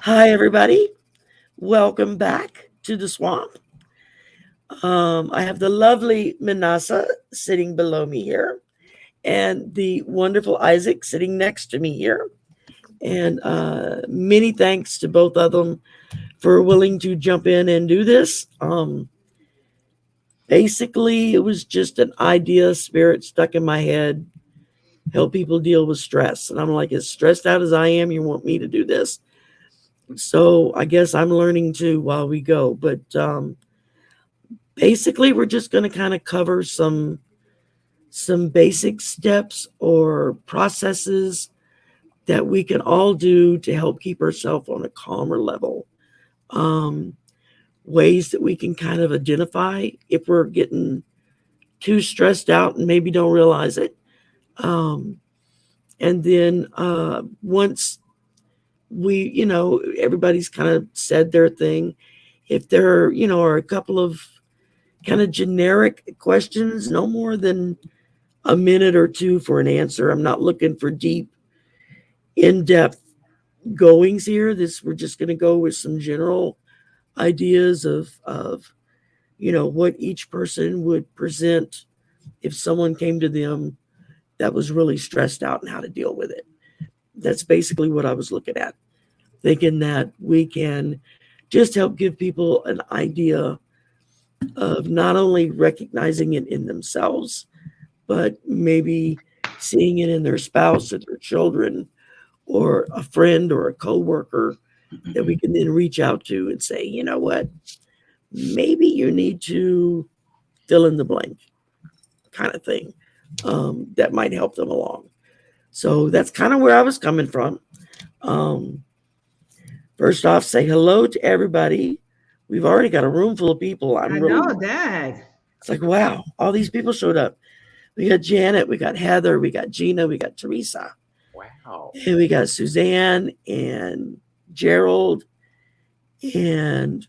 Hi, everybody. Welcome back to the swamp. I have the lovely Manasa sitting below me here, and the wonderful Isaac sitting next to me here. And many thanks to both of them for willing to jump in and do this. Basically, it was just an idea, spirit stuck in my head, help people deal with stress. And I'm like, as stressed out as I am, you want me to do this? So I guess I'm learning too while we go. But basically, we're just going to kind of cover some basic steps or processes that we can all do to help keep ourselves on a calmer level. Um, Ways that we can kind of identify if we're getting too stressed out and maybe don't realize it. Um, and then once everybody's kind of said their thing, if there, are a couple of kind of generic questions, no more than a minute or two for an answer. I'm not looking for deep, in-depth goings here. We're just going to go with some general ideas of what each person would present if someone came to them that was really stressed out and how to deal with it. That's basically what I was looking at, thinking that we can just help give people an idea of not only recognizing it in themselves, but maybe seeing it in their spouse or their children or a friend or a coworker that we can then reach out to and say, you know what, maybe you need to fill in the blank kind of thing, that might help them along. So that's kind of where I was coming from. Um, First off, say hello to everybody. We've already got a room full of people. I know that. It's like, wow, all these people showed up. We got Janet, we got Heather, we got Gina, we got Teresa, Wow. and we got Suzanne and Gerald, and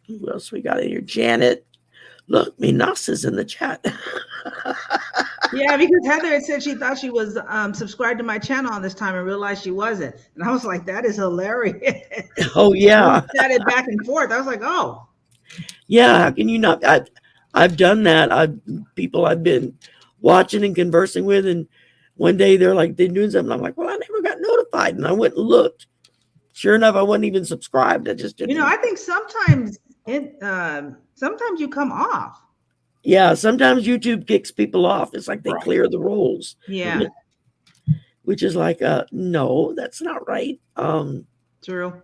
who else we got in here? Janet. Look, Minasa's in the chat. Yeah, because Heather had said she thought she was subscribed to my channel all this time and realized she wasn't. And I was like, that is hilarious. Oh We yeah, chatted back and forth. I was like, oh, yeah. How can you not? I've done that. People I've been watching and conversing with, and one day they're like they're doing something. I'm like, well, I never got notified, and I went and looked. Sure enough, I wasn't even subscribed. I just didn't. I think sometimes you come off. Yeah, sometimes YouTube kicks people off. It's like they Right. clear the rules. Yeah, Which is like, no, that's not right. true.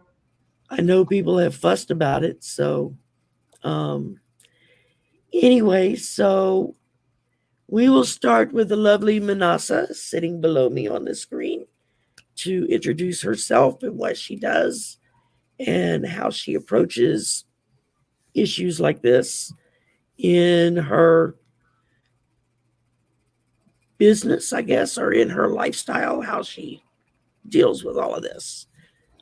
I know people have fussed about it. So, um, anyway, so we will start with the lovely Manasa sitting below me on the screen to introduce herself and what she does and how she approaches issues like this in her business, I guess, or in her lifestyle, how she deals with all of this.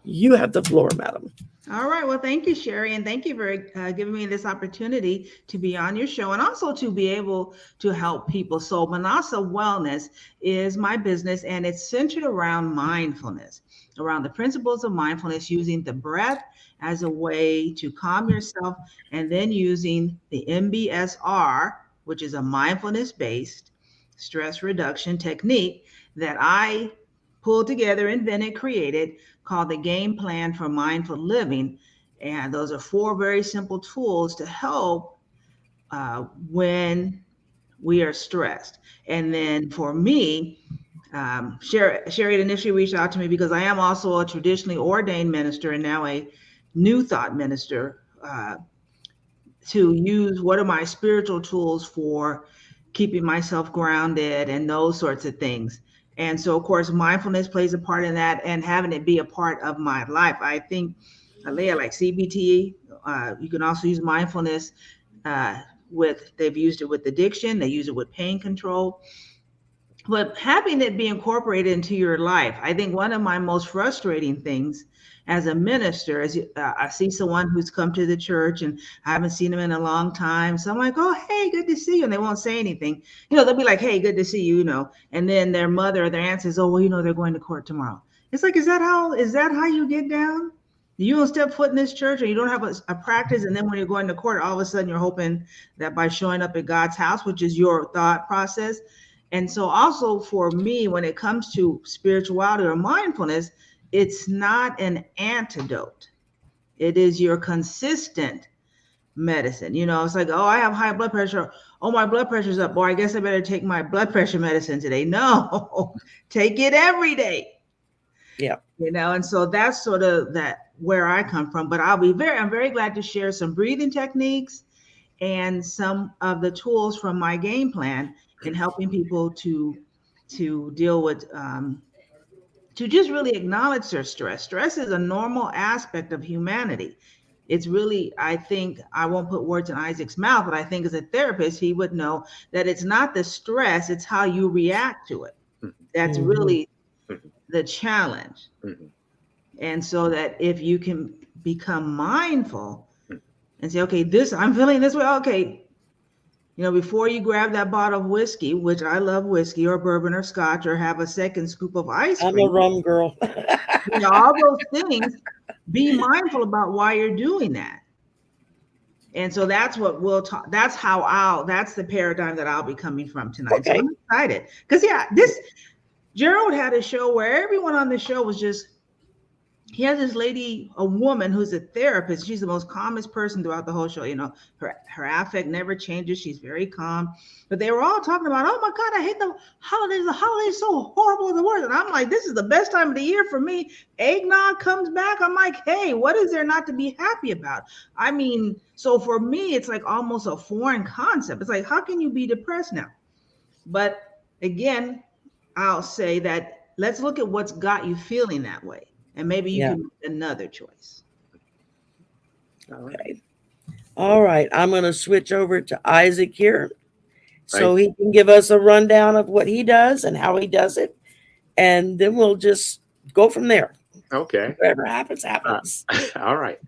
You have the floor, madam. All right. Well, thank you, Sherry, and thank you for giving me this opportunity to be on your show and also to be able to help people. So, Manasa Wellness is my business, and it's centered around mindfulness, around the principles of mindfulness, using the breath as a way to calm yourself, and then using the MBSR, which is a mindfulness based stress reduction technique that I pulled together, invented, created, called the Game Plan for Mindful Living. And those are four very simple tools to help when we are stressed. And then for me, Sherry had initially reached out to me because I am also a traditionally ordained minister and now a new thought minister, to use what are my spiritual tools for keeping myself grounded and those sorts of things. And so, of course, mindfulness plays a part in that and having it be a part of my life. I think, Leah, like CBT, you can also use mindfulness they've used it with addiction, they use it with pain control. But having it be incorporated into your life, I think one of my most frustrating things as a minister is I see someone who's come to the church and I haven't seen them in a long time. So I'm like, oh, hey, good to see you. And they won't say anything. They'll be like, hey, good to see you. And then their mother or their aunt says, oh, well, they're going to court tomorrow. It's like, is that how you get down? You don't step foot in this church or you don't have a practice, and then when you're going to court, all of a sudden you're hoping that by showing up at God's house, which is your thought process. And so also for me, when it comes to spirituality or mindfulness, it's not an antidote. It is your consistent medicine. You know, it's like, oh, I have high blood pressure. Oh, my blood pressure's up. Boy, I guess I better take my blood pressure medicine today. No, take it every day. Yeah. You know, and so that's sort of that where I come from. But I'm very glad to share some breathing techniques and some of the tools from my game plan in helping people to deal with to just really acknowledge their stress. Stress is a normal aspect of humanity. It's really, I think, I won't put words in Isaac's mouth, but I think as a therapist, he would know that it's not the stress, it's how you react to it. That's really the challenge. And so that if you can become mindful and say, okay, this, I'm feeling this way. Okay, you know, before you grab that bottle of whiskey, which I love whiskey or bourbon or scotch, or have a second scoop of ice I'm a cream, rum girl. you know, all those things, be mindful about why you're doing that. And so that's what we'll talk. That's the paradigm that I'll be coming from tonight. So Okay. I'm excited because, yeah, Gerald had a show where everyone on the show was just, he has this lady, a woman who's a therapist. She's the most calmest person throughout the whole show. You know, her affect never changes. She's very calm. But they were all talking about, oh my God, I hate the holidays. The holidays so horrible in the world. And I'm like, this is the best time of the year for me. Eggnog comes back. I'm like, hey, what is there not to be happy about? I mean, so for me, it's like almost a foreign concept. It's like, how can you be depressed now? But again, I'll say that let's look at what's got you feeling that way. And maybe you Yeah. can make another choice. Okay. All right. I'm going to switch over to Isaac here so he can give us a rundown of what he does and how he does it. And then we'll just go from there. Okay. Whatever happens, happens. All right.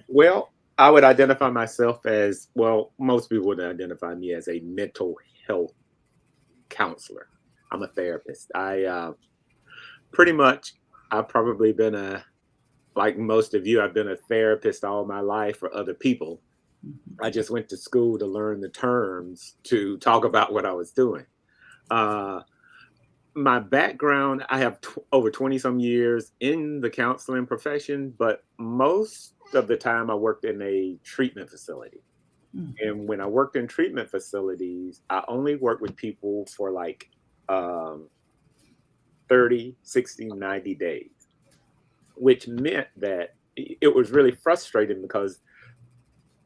Well, I would identify myself as, well, most people would identify me as a mental health counselor. I'm a therapist. Pretty much, I've probably been like most of you, I've been a therapist all my life for other people. I just went to school to learn the terms to talk about what I was doing. My background, I have over 20 some years in the counseling profession, but most of the time I worked in a treatment facility. And when I worked in treatment facilities, I only worked with people for like 30, 60, 90 days, which meant that it was really frustrating because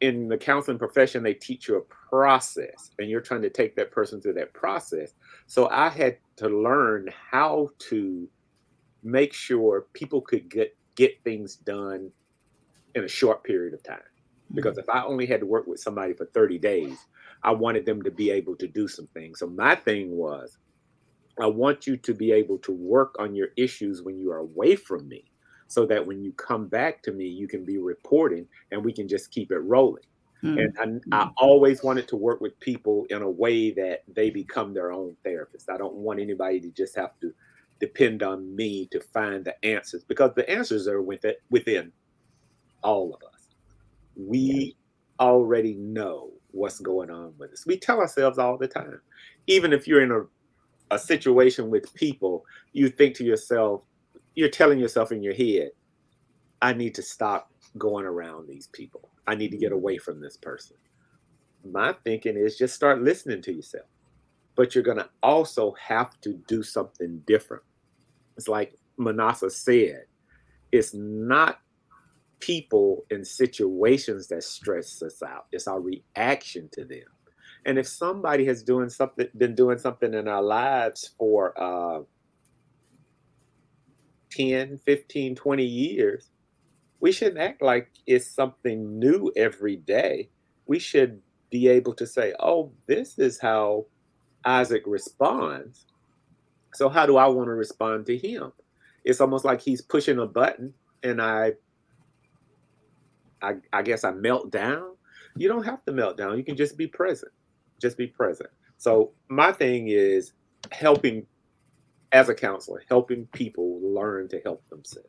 in the counseling profession, they teach you a process and you're trying to take that person through that process. So I had to learn how to make sure people could get things done in a short period of time. Because if I only had to work with somebody for 30 days, I wanted them to be able to do some things. So my thing was, I want you to be able to work on your issues when you are away from me, so that when you come back to me, you can be reporting and we can just keep it rolling. And I always wanted to work with people in a way that they become their own therapist. I don't want anybody to just have to depend on me to find the answers, because the answers are within all of us. We already know what's going on with us. We tell ourselves all the time, even if you're in a situation with people, you think to yourself, you're telling yourself in your head, I need to stop going around these people. I need to get away from this person. My thinking is just start listening to yourself. But you're going to also have to do something different. It's like Manasa said, it's not people and situations that stress us out. It's our reaction to them. And if somebody has been doing something in our lives for 10, 15, 20 years, we shouldn't act like it's something new every day. We should be able to say, oh, this is how Isaac responds. So how do I want to respond to him? It's almost like he's pushing a button and I guess I melt down. You don't have to melt down. You can just be present. Just be present. So my thing is helping, as a counselor, helping people learn to help themselves.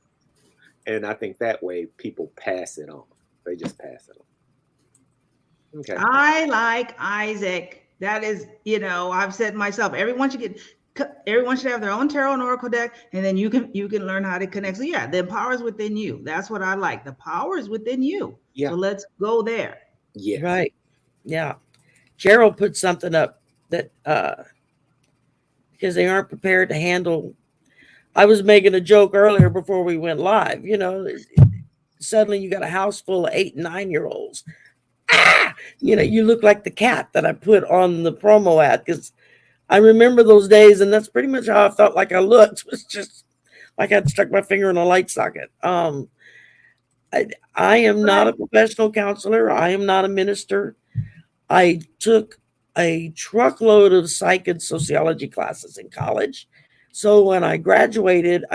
And I think that way people pass it on. They just pass it on. Okay. I like Isaac. That is, I've said myself, everyone should have their own tarot and oracle deck, and then you can learn how to connect. So yeah, the power is within you. That's what I like. The power is within you. Yeah. So let's go there. Yeah. Right. Yeah. Gerald put something up that because they aren't prepared to handle. I was making a joke earlier before we went live. Suddenly you got a house full of 8 and 9-year-olds. You look like the cat that I put on the promo ad, because I remember those days, and that's pretty much how I felt like I looked. It was just like I'd stuck my finger in a light socket. I am not a professional counselor. I am not a minister. I took a truckload of psych and sociology classes in college. So when I graduated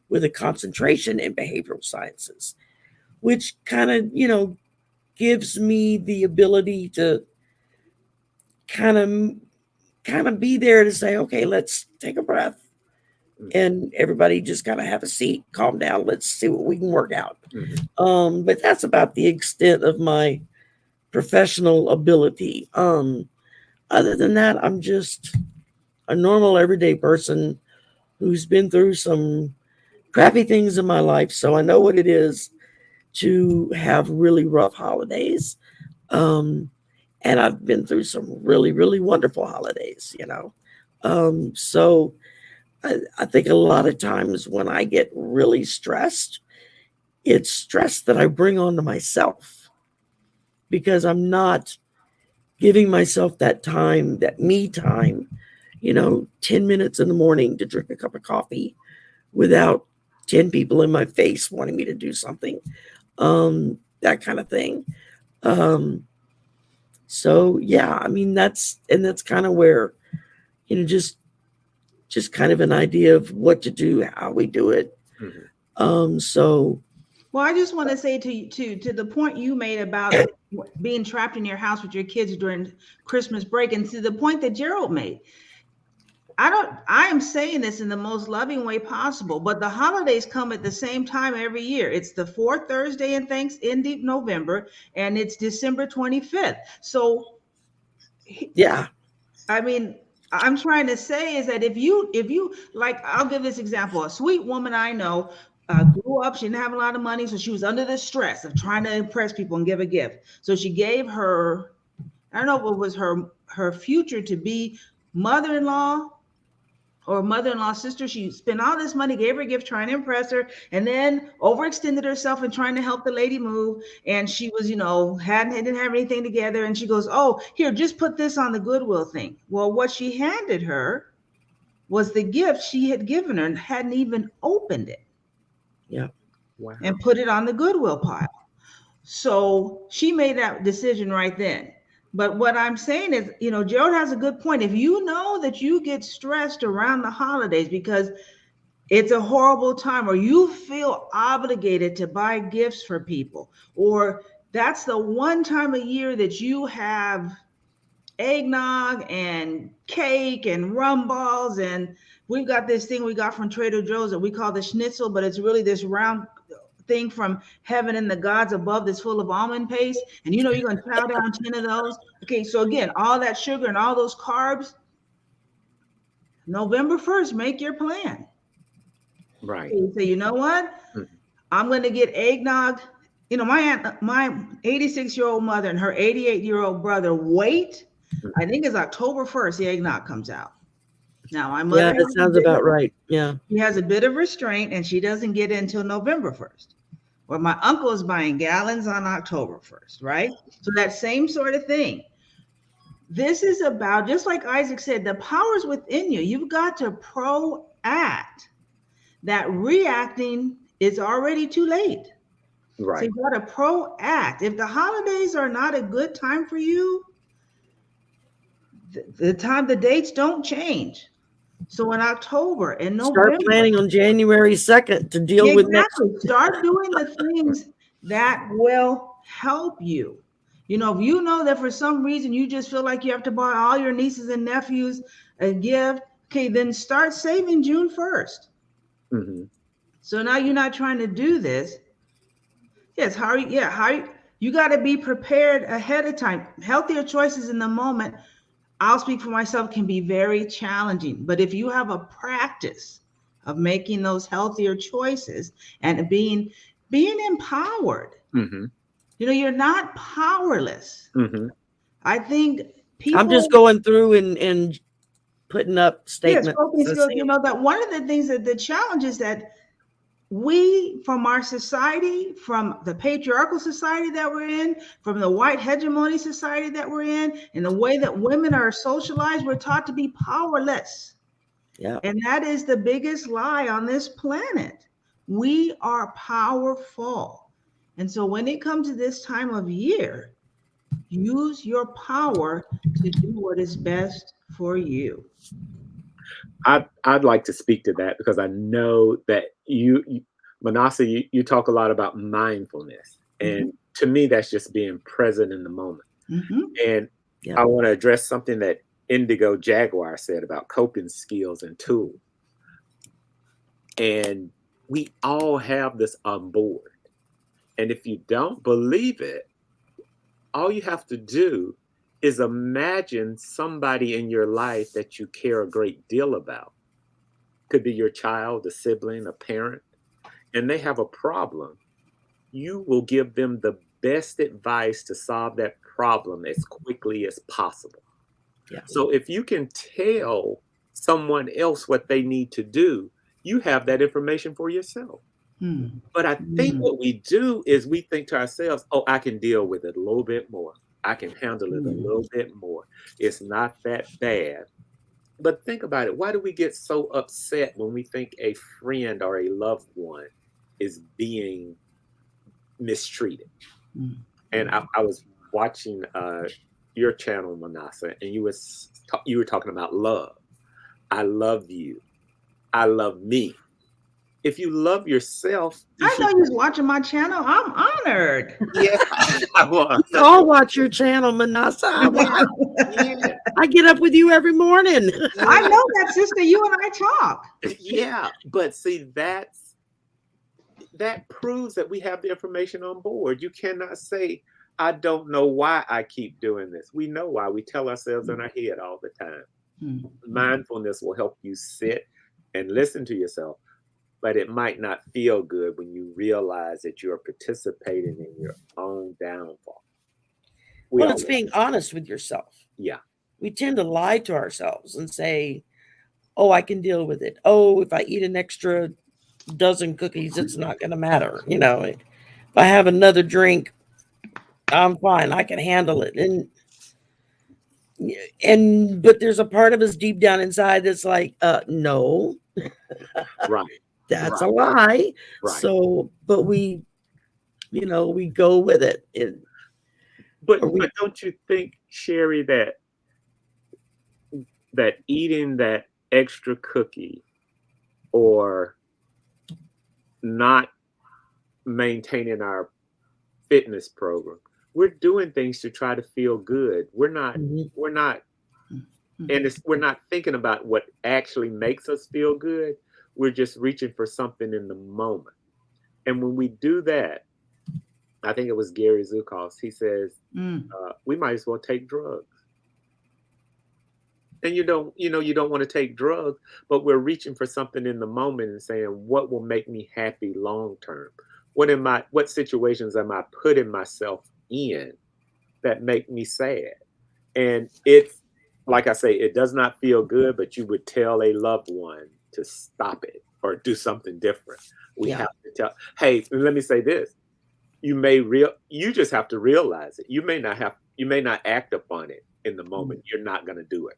with a concentration in behavioral sciences, which kind of, gives me the ability to kind of be there to say, okay, let's take a breath, and everybody just kind of have a seat, calm down, let's see what we can work out. Mm-hmm. But that's about the extent of my professional ability. Other than that, I'm just a normal everyday person who's been through some crappy things in my life, so I know what it is to have really rough holidays. And I've been through some really, really wonderful holidays, So I think a lot of times when I get really stressed, it's stress that I bring onto myself, because I'm not giving myself that time, that me time, 10 minutes in the morning to drink a cup of coffee without 10 people in my face wanting me to do something. That kind of thing. So yeah, I mean, that's kind of where, just kind of an idea of what to do, how we do it. Mm-hmm. Well, I just want to say to the point you made about being trapped in your house with your kids during Christmas break, and to the point that Gerald made, I am saying this in the most loving way possible, but the holidays come at the same time every year. It's the 4th Thursday in November, and it's December 25th. So yeah, I mean, I'm trying to say is that if you like, I'll give this example. A sweet woman I know grew up, she didn't have a lot of money, so she was under the stress of trying to impress people and give a gift. So she gave her, I don't know if it was her future to be mother-in-law or mother-in-law sister. She spent all this money, gave her a gift, trying to impress her, and then overextended herself in trying to help the lady move. And she was, didn't have anything together. And she goes, oh, here, just put this on the Goodwill thing. Well, what she handed her was the gift she had given her and hadn't even opened it. Yeah. Wow. And put it on the Goodwill pile. So she made that decision right then. But what I'm saying is, Gerald has a good point. If you know that you get stressed around the holidays because it's a horrible time, or you feel obligated to buy gifts for people, or that's the one time a year that you have eggnog and cake and rum balls, and we've got this thing we got from Trader Joe's that we call the schnitzel, but it's really this round thing from heaven and the gods above that's full of almond paste, and you're going to chow down 10 of those. Okay, so again, all that sugar and all those carbs, November 1st, make your plan. Right. Okay, so you know what? I'm going to get eggnog. My 86-year-old mother and her 88-year-old brother wait. I think it's October 1st, the eggnog comes out. Now, my mother. Yeah, that sounds about right. Yeah. She has a bit of restraint, and she doesn't get it until November 1st. Well, my uncle is buying gallons on October 1st, right? So that same sort of thing. This is about, just like Isaac said, the power's within you. You've got to proact. That reacting is already too late. Right. So you've got to proact. If the holidays are not a good time for you, the dates don't change. So in October and November, start planning on January 2nd to deal with next. Start doing the things that will help you. If you know that for some reason you just feel like you have to buy all your nieces and nephews a gift, okay, then start saving June 1st. Mm-hmm. So now you're not trying to do this. Yes, you got to be prepared ahead of time. Healthier choices in the moment, I'll speak for myself, can be very challenging. But if you have a practice of making those healthier choices and being empowered, Mm-hmm. you're not powerless. Mm-hmm. I think people. I'm just going through and putting up statements. Spoken skills. That one of the things that the challenge is that we, from our society, from the patriarchal society that we're in, from the white hegemony society that we're in, and the way that women are socialized, we're taught to be powerless. Yeah. And that is the biggest lie on this planet. We are powerful. And so when it comes to this time of year, use your power to do what is best for you. I'd like to speak to that because I know that Manasseh, you talk a lot about mindfulness. And to me, that's just being present in the moment. Mm-hmm. And I want to address something that Indigo Jaguar said about coping skills and tools. And we all have this on board. And if you don't believe it, all you have to do is imagine somebody in your life that you care a great deal about. Could be your child, a sibling, a parent, and they have a problem. You will give them the best advice to solve that problem as quickly as possible. Yeah. So if you can tell someone else what they need to do, you have that information for yourself. But I think what we do is we think to ourselves, oh, I can deal with it a little bit more. I can handle it a little bit more. It's not that bad. But think about it. Why do we get so upset when we think a friend or a loved one is being mistreated? And I was watching your channel, Manasseh, and you were talking about love. I love you. I love me. If you love yourself, I know you're watching my channel. I'm honored. Yeah, I'll watch your channel, Manasseh. I get up with you every morning. I know that, sister. You and I talk. Yeah, but see, that proves that we have the information on board. You cannot say, I don't know why I keep doing this. We know why. We tell ourselves in our head all the time. Mindfulness will help you sit and listen to yourself. But it might not feel good when you realize that you're participating in your own downfall. Well, it's being honest with yourself. Yeah. We tend to lie to ourselves and say, oh, I can deal with it. Oh, if I eat an extra dozen cookies, it's not going to matter. If I have another drink, I'm fine. I can handle it. But there's a part of us deep down inside that's like, no. Right. That's a lie. Right. So, but we go with it. But don't you think, Shari, that eating that extra cookie or not maintaining our fitness program, we're doing things to try to feel good. We're not thinking about what actually makes us feel good. We're just reaching for something in the moment. And when we do that, I think it was Gary Zukaus, he says, we might as well take drugs. And you don't want to take drugs, but we're reaching for something in the moment and saying, what will make me happy long term? What situations am I putting myself in that make me sad? And it's, like I say, it does not feel good, but you would tell a loved one to stop it or do something different. We have to tell, hey, let me say this. You just have to realize it. You may not act upon it in the moment. You're not going to do it.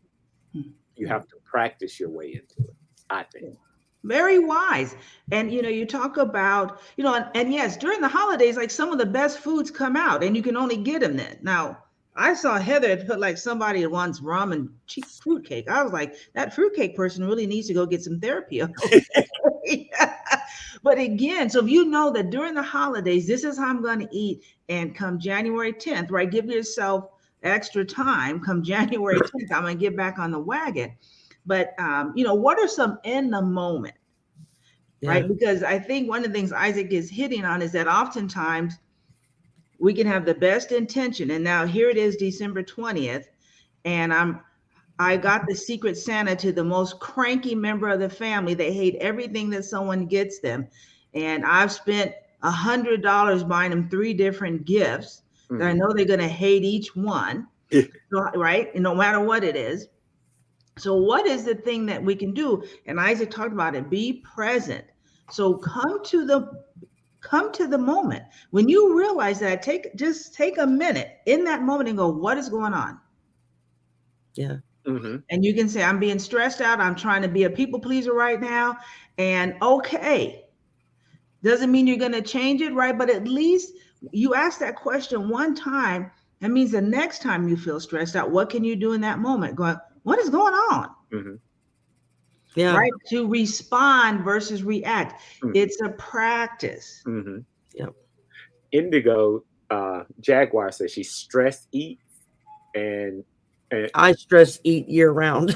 You have to practice your way into it, I think. Very wise. And, you talk about, and yes, during the holidays, like some of the best foods come out and you can only get them then. Now, I saw Heather put like somebody that wants rum and cheap fruitcake. I was like, that fruitcake person really needs to go get some therapy. But again, so if you know that during the holidays, this is how I'm going to eat, and come January 10th, right? Give yourself extra time. Come January 10th, I'm going to get back on the wagon. But, what are some in the moment? right? Because I think one of the things Isaac is hitting on is that oftentimes we can have the best intention. And now here it is, December 20th, and I got the Secret Santa to the most cranky member of the family. They hate everything that someone gets them. And I've spent $100 buying them 3 different gifts that I know they're going to hate each one, right? And no matter what it is. So what is the thing that we can do? And Isaac talked about it, be present. So come to the moment. When you realize that, just take a minute in that moment and go, what is going on? Yeah. And you can say, I'm being stressed out. I'm trying to be a people pleaser right now. And okay, doesn't mean you're going to change it, right? But at least you ask that question one time. That means the next time you feel stressed out, what can you do in that moment? Going, what is going on? Yeah. Right? To respond versus react. It's a practice. Yep. Indigo Jaguar says she stress eats and I stress eat year round.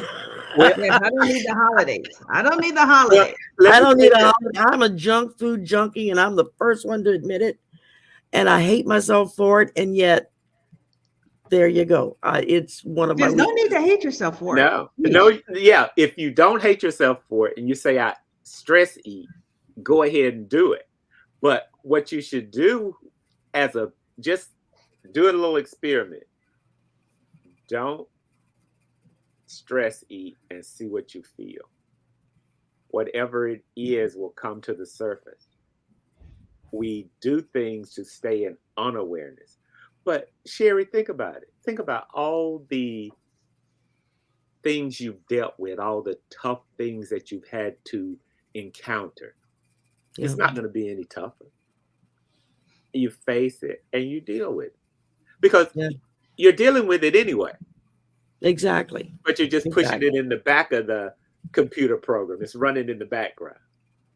Yes, I don't need the holidays. I don't need the holidays. I don't need a holiday. I'm a junk food junkie, and I'm the first one to admit it. And I hate myself for it. And yet, there you go. It's one of There's my. no need to hate yourself for it. No. Yeah. If you don't hate yourself for it, and you say I stress eat, go ahead and do it. But what you should do just do a little experiment. Don't stress eat and see what you feel. Whatever it is will come to the surface. We do things to stay in unawareness. But Sherry, think about it. Think about all the things you've dealt with, all the tough things that you've had to encounter. Yeah. It's not going to be any tougher. You face it and you deal with it. Because you're dealing with it anyway. Exactly. But you're just pushing it in the back of the computer program. It's running in the background.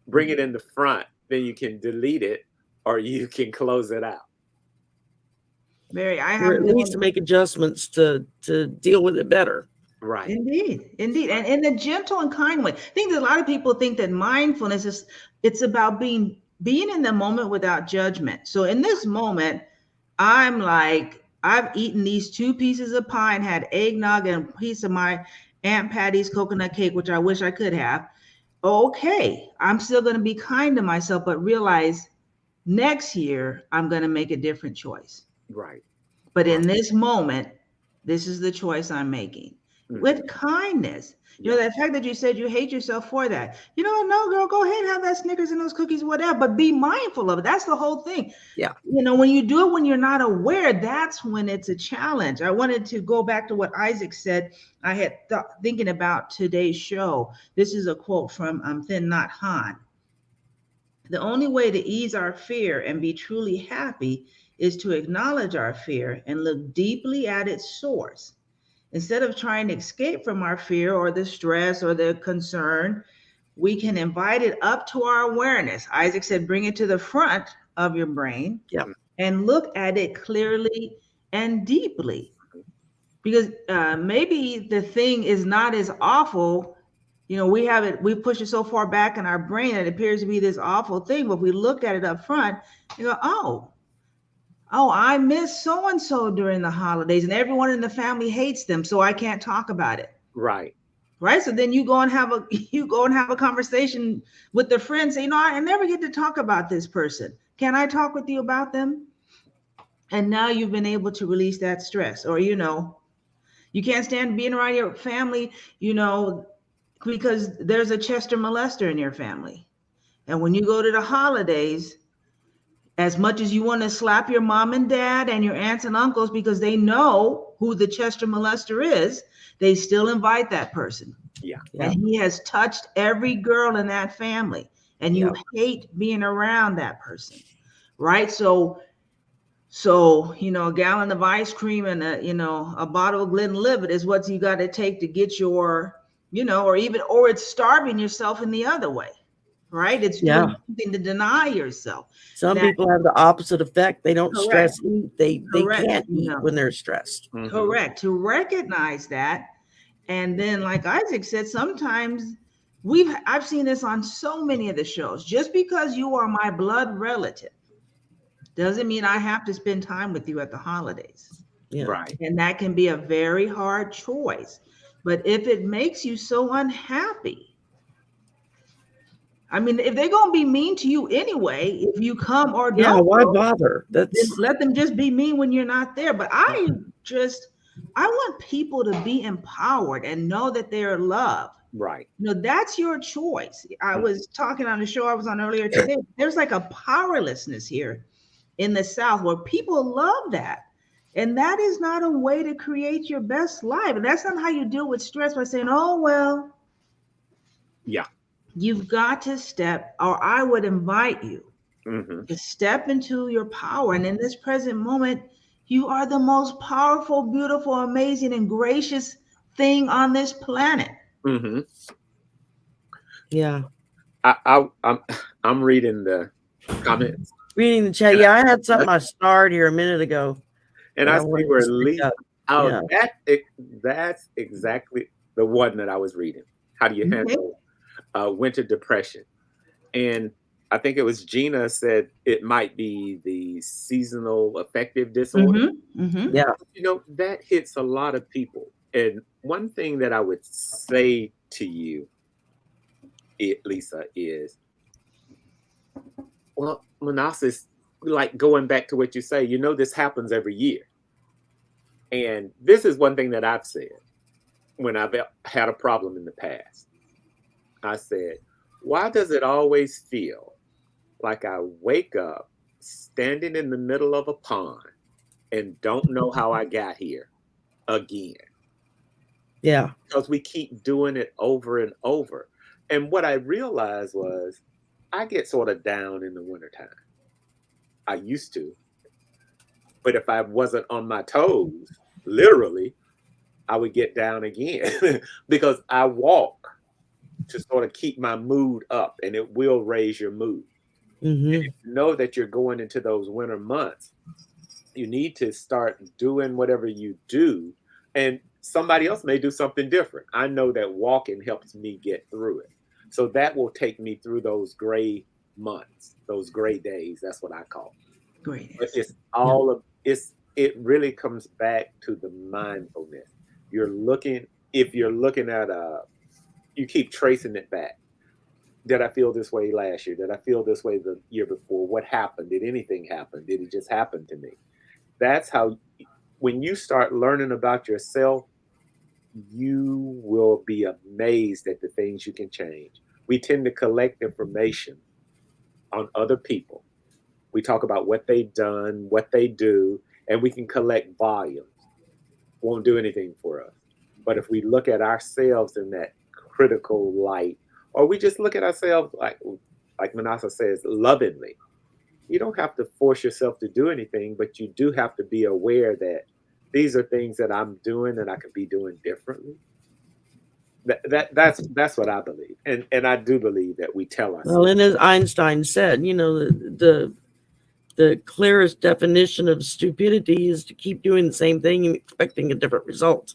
Bring it in the front. Then you can delete it or you can close it out. Mary, I have to make adjustments to deal with it better. Right. Indeed. And in a gentle and kind way. I think that a lot of people think that mindfulness it's about being in the moment without judgment. So in this moment, I'm like, I've eaten these 2 pieces of pie and had eggnog and a piece of my Aunt Patty's coconut cake, which I wish I could have. Okay, I'm still going to be kind to myself, but realize next year I'm going to make a different choice. Right. But in this moment, this is the choice I'm making with kindness. You know, the fact that you said you hate yourself for that. You know, no, girl, go ahead and have that Snickers and those cookies, whatever, but be mindful of it. That's the whole thing. Yeah. You know, when you do it when you're not aware, that's when it's a challenge. I wanted to go back to what Isaac said. I had thinking about today's show. This is a quote from Thich Nhat Hanh. The only way to ease our fear and be truly happy is to acknowledge our fear and look deeply at its source. Instead of trying to escape from our fear or the stress or the concern, we can invite it up to our awareness. Isaac said, bring it to the front of your brain and look at it clearly and deeply. Because maybe the thing is not as awful. You know, we push it so far back in our brain that it appears to be this awful thing. But if we look at it up front, you go, oh, I miss so-and-so during the holidays and everyone in the family hates them, so I can't talk about it. Right. Right. So then you go and have a conversation with the friend, say, I never get to talk about this person. Can I talk with you about them? And now you've been able to release that stress. Or, you can't stand being around your family, because there's a Chester molester in your family. And when you go to the holidays, as much as you want to slap your mom and dad and your aunts and uncles because they know who the Chester molester is, they still invite that person. Yeah. And he has touched every girl in that family. And you hate being around that person. Right? So, a gallon of ice cream and a bottle of Glenlivet is what you got to take to get your, or it's starving yourself in the other way. Right? It's doing something to deny yourself. Some people have the opposite effect. They don't stress eat. They can't eat when they're stressed. Correct. To recognize that. And then, like Isaac said, sometimes I've seen this on so many of the shows. Just because you are my blood relative doesn't mean I have to spend time with you at the holidays. Yeah. Right. And that can be a very hard choice. But if it makes you so unhappy, I mean, if they're going to be mean to you anyway, if you come or Yeah, don't, why bother? then That's let them just be mean when you're not there. But I want people to be empowered and know that they're loved. Right. You know, that's your choice. I was talking on the show I was on earlier today. There's like a powerlessness here in the South where people love that. And that is not a way to create your best life. And that's not how you deal with stress by saying, oh, well, Yeah. you've got to step, or I would invite you to step into your power. And in this present moment, you are the most powerful, beautiful, amazing, and gracious thing on this planet. Mm-hmm. yeah. I'm reading the comments, Reading the chat. Yeah, I had something I starred here a minute ago. and that I see wanted where to speak Lisa. up. Oh, Yeah. that's exactly the one that I was reading. How do you handle winter depression? And I think it was Gina said it might be the seasonal affective disorder. Yeah. You know, that hits a lot of people. And one thing that I would say to you, Lisa, is, well, Manassas, like going back to what you say, you know, this happens every year. And this is one thing that I've said when I've had a problem in the past. I said, why does it always feel like I wake up standing in the middle of a pond and don't know how I got here again? Yeah. Because we keep doing it over and over. And what I realized was I get sort of down in the wintertime. I used to. But if I wasn't on my toes, literally, I would get down again because I walk to sort of keep my mood up, and it will raise your mood. And if you know that you're going into those winter months, you need to start doing whatever you do. And somebody else may do something different. I know that walking helps me get through it. So that will take me through those gray months, those gray days. That's what I call it. Great. But it's all of it really comes back to the mindfulness. If you're looking at you keep tracing it back. Did I feel this way last year? Did I feel this way the year before? What happened? Did anything happen? Did it just happen to me? That's how, when you start learning about yourself, you will be amazed at the things you can change. We tend to collect information on other people. We talk about what they've done, what they do, and we can collect volumes. Won't do anything for us. But if we look at ourselves in that critical light, or we just look at ourselves like Manasseh says, lovingly, you don't have to force yourself to do anything, but you do have to be aware that these are things that I'm doing that I could be doing differently. That's what I believe, and I do believe that we tell ourselves. Well, and as Einstein said, you know, the clearest definition of stupidity is to keep doing the same thing and expecting a different result.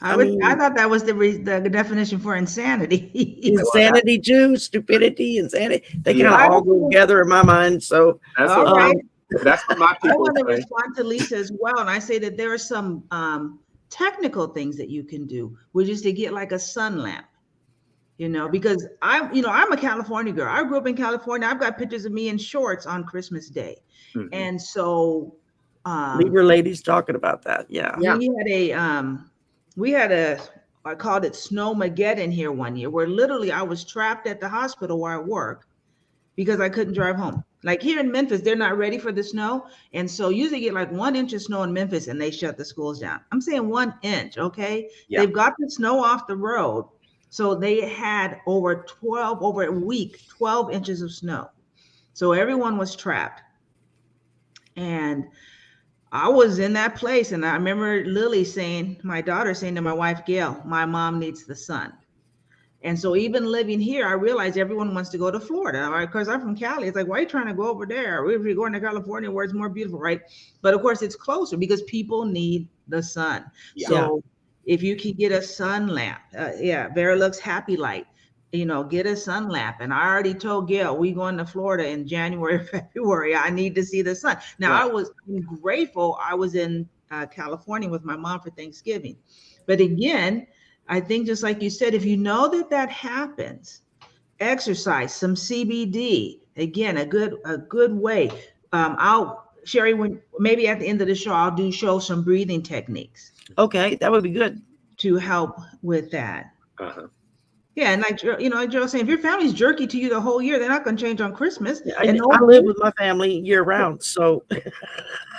I thought that was the definition for insanity. Insanity too, stupidity, insanity. They kind of I- all go together in my mind. So That's All what right. that's what my I people want to say. respond to Lisa as well. And I say that there are some technical things that you can do, which is to get like a sun lamp, you know, because I'm a California girl. I grew up in California. I've got pictures of me in shorts on Christmas Day. Mhm. And so Libra ladies talking about that. Yeah. we had a I called it Snowmageddon here one year, where literally I was trapped at the hospital where I work because I couldn't drive home. Like here in Memphis, they're not ready for the snow. And so usually get like 1 inch of snow in Memphis and they shut the schools down. I'm saying 1 inch, okay? Yeah. They've got the snow off the road. So they had over a week, 12 inches of snow. So everyone was trapped. And I was in that place. And I remember Lily my daughter saying to my wife, Gail, my mom needs the sun. And so even living here, I realized everyone wants to go to Florida, right? Because I'm from Cali. It's like, why are you trying to go over there? If you're going to California where it's more beautiful, right? But of course, it's closer because people need the sun. Yeah. So if you can get a sun lamp, Vera Looks Happy Light, get a sun lamp. And I already told Gail, we going to Florida in January, February. I need to see the sun. Now, Right. I'm grateful I was in California with my mom for Thanksgiving. But again, I think just like you said, if you know that happens, exercise, some CBD, again, a good way. Sherry, when maybe at the end of the show, I'll show some breathing techniques. Okay, that would be good to help with that. Uh-huh. Yeah, and like Joe was saying, if your family's jerky to you the whole year, they're not going to change on Christmas. Yeah, and I live with my family year round, so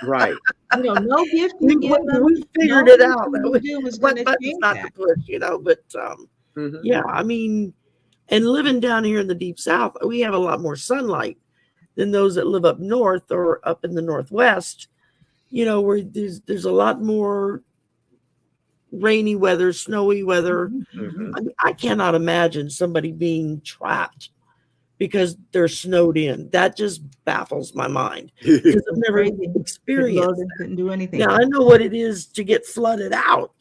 Right. No gift you give them. we figured it out. What buttons not to push, but Mhm. yeah, I mean, and living down here in the deep south, we have a lot more sunlight than those that live up north or up in the northwest. Where there's a lot more rainy weather, snowy weather. Mhm. I mean, I cannot imagine somebody being trapped because they're snowed in. That just baffles my mind because I've never experienced that. Couldn't do anything. Now I know what it is to get flooded out.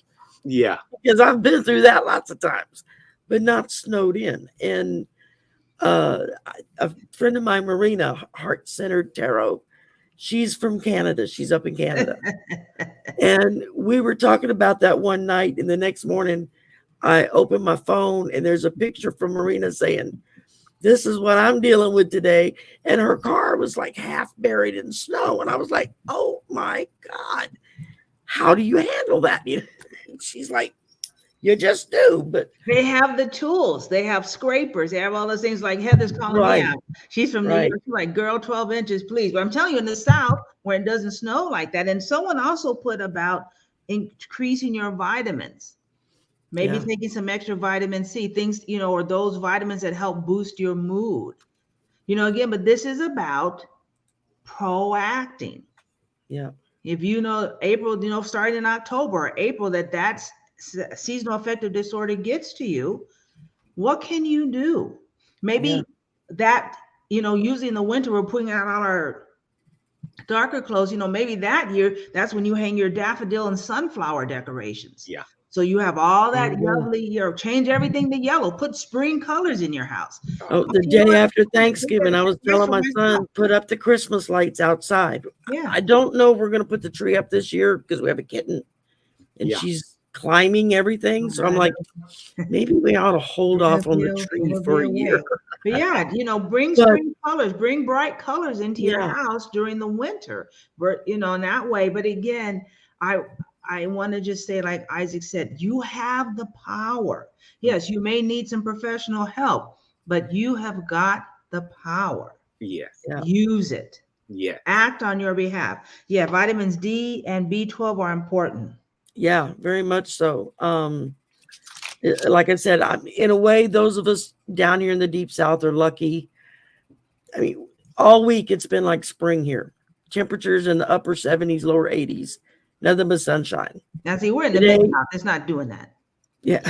Yeah. Because I've been through that lots of times, but not snowed in. And a friend of mine, Marina, Heart-Centered Tarot, she's from Canada. She's up in Canada. And we were talking about that one night, and the next morning I opened my phone and there's a picture from Marina saying, "This is what I'm dealing with today." And her car was like half buried in snow. And I was like, oh my God, how do you handle that? And she's like, you just do. But they have the tools. They have scrapers. They have all those things. Like Heather's calling me out. She's from New York. She's like, girl, 12 inches, please. But I'm telling you, in the South, where it doesn't snow like that. And someone also put about increasing your vitamins. Maybe taking some extra vitamin C, things, or those vitamins that help boost your mood. Again, but this is about proacting. Yeah. If April, starting in October, April, that's seasonal affective disorder gets to you, what can you do? Maybe that, using the winter, we're putting out all our darker clothes, maybe that year, that's when you hang your daffodil and sunflower decorations. Yeah. So you have all that lovely, change everything to yellow, put spring colors in your house. Oh, the day after Thanksgiving, I was telling my son, put up the Christmas lights outside. Yeah. I don't know if we're going to put the tree up this year because we have a kitten and she's climbing everything. So I'm like, maybe we ought to hold off on the tree for a year. But bring spring colors, bring bright colors into your house during the winter, in that way. But again, I want to just say, like Isaac said, you have the power. Yes, you may need some professional help, but you have got the power. Yes. Use it. Yeah. Act on your behalf. Yeah, vitamins D and B12 are important. Yeah, very much so. Like I said, in a way, those of us down here in the deep south are lucky. I mean, all week it's been like spring here. Temperatures in the upper 70s, lower 80s. Nothing but sunshine. Now, see, we're in the mid-south. It's not doing that. Yeah.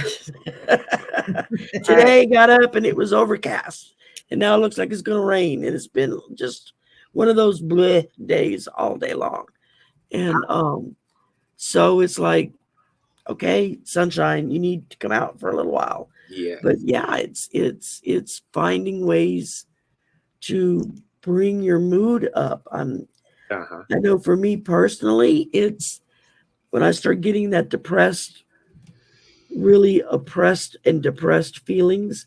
Today got up and it was overcast. And now it looks like it's going to rain. And it's been just one of those bleh days all day long. And so it's like, okay, sunshine, you need to come out for a little while. Yeah. But yeah, it's finding ways to bring your mood up. I know for me personally, it's when I start getting that depressed, really oppressed and depressed feelings,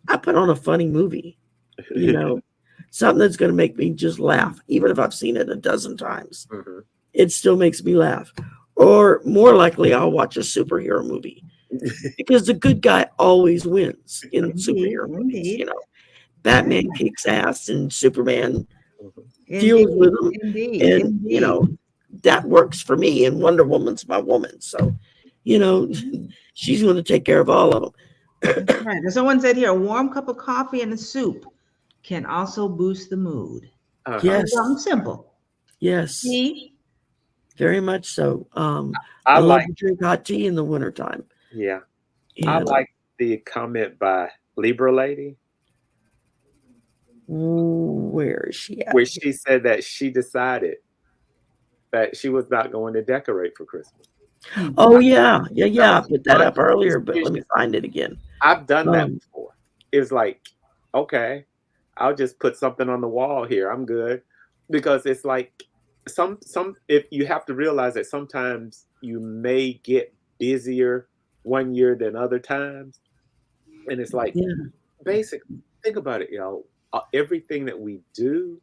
I put on a funny movie, something that's going to make me just laugh. Even if I've seen it a dozen times, it still makes me laugh. Or more likely, I'll watch a superhero movie because the good guy always wins in superhero movies. Batman kicks ass and Superman deals with them. And, that works for me. And Wonder Woman's my woman. So, she's going to take care of all of them. Right. And someone said here, a warm cup of coffee and a soup can also boost the mood. Yes. Something simple. Yes. Tea. Very much so. I love to drink hot tea in the wintertime. Yeah. I like the comment by Libra Lady. Where is she at? Where she said that she decided that she was not going to decorate for Christmas. Oh, yeah. I put that up earlier, but let me find it again. I've done that before. is like, okay, I'll just put something on the wall here. I'm good. Because it's like some if you have to realize that sometimes you may get busier one year than other times. And it's like Yeah. basic, think about it, y'all. Everything that we do,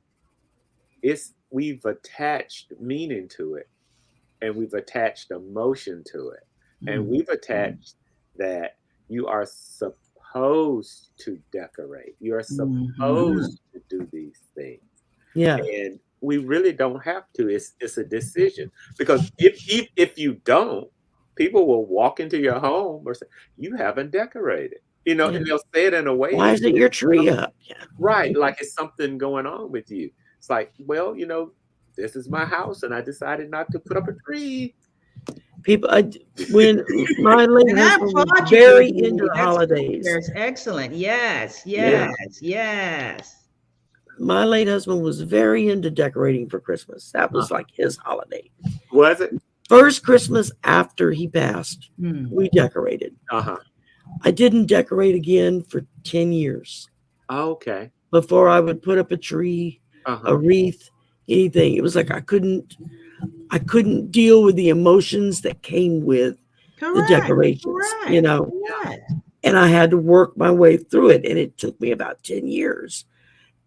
we've attached meaning to it, and we've attached emotion to it, and we've attached that you are supposed to decorate, you are supposed to do these things, Yeah. and we really don't have to. It's a decision, because if you don't, people will walk into your home or say, you haven't decorated, Yeah. and they'll say it in a way Why isn't your tree up? Yeah. right, like it's something going on with you. It's like, well, this is my house, and I decided not to put up a tree. People, when my late And I husband was applaud you. very Judy. into That's holidays. excellent. Yes, Yeah. yes, yes. My late husband was very into decorating for Christmas. That was like his holiday. Was it? First Christmas after he passed, we decorated. I didn't decorate again for 10 years. Okay. Before I would put up a tree, a wreath, anything. It was like I couldn't deal with the emotions that came with the decorations, Correct. and I had to work my way through it. And it took me about 10 years.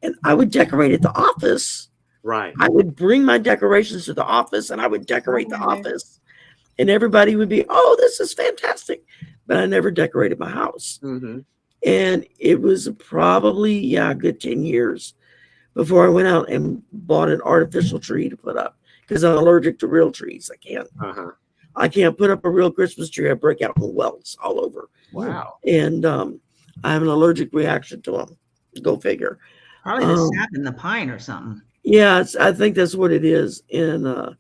And I would decorate at the office. Right. I would bring my decorations to the office, and I would decorate the office. And everybody would be, oh, this is fantastic. But I never decorated my house. And it was probably, a good 10 years before I went out and bought an artificial tree to put up, because I'm allergic to real trees. I can't put up a real Christmas tree. I break out in welts all over. Wow. And I have an allergic reaction to them. Go figure. Probably the sap in the pine or something. Yeah, I think that's what it is. And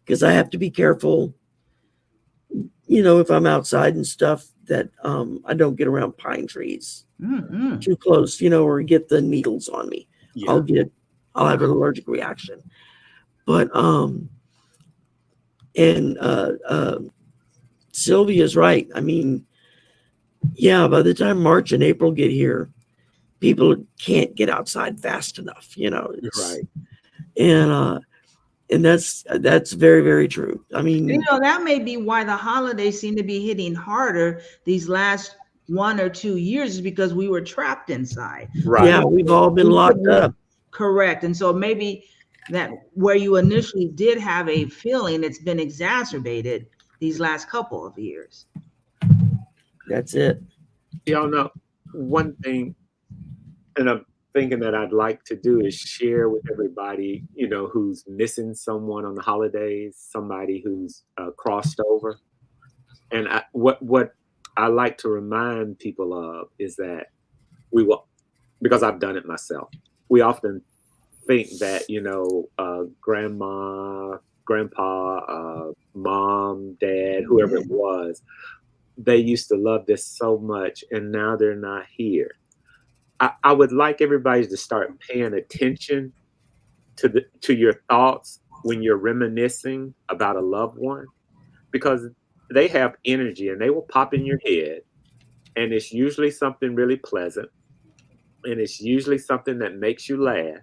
because I have to be careful, if I'm outside and stuff, that I don't get around pine trees too close, or get the needles on me. Yeah. I'll have an allergic reaction. But Sylvia's right. I mean, by the time March and April get here, people can't get outside fast enough, Right. And that's very, very true. I mean, that may be why the holidays seem to be hitting harder these last 1 or 2 years, is because we were trapped inside. Right. Yeah, we've all been locked up. Correct. And so maybe that where you initially did have a feeling, it's been exacerbated these last couple of years. That's it. Y'all know one thing, and I'm thinking that I'd like to do, is share with everybody, who's missing someone on the holidays, somebody who's crossed over. And what I like to remind people of is that we will, because I've done it myself, we often think that, grandma, grandpa, mom, dad, whoever it was, they used to love this so much, and now they're not here. I would like everybody to start paying attention to your thoughts when you're reminiscing about a loved one, because they have energy and they will pop in your head, and it's usually something really pleasant, and it's usually something that makes you laugh.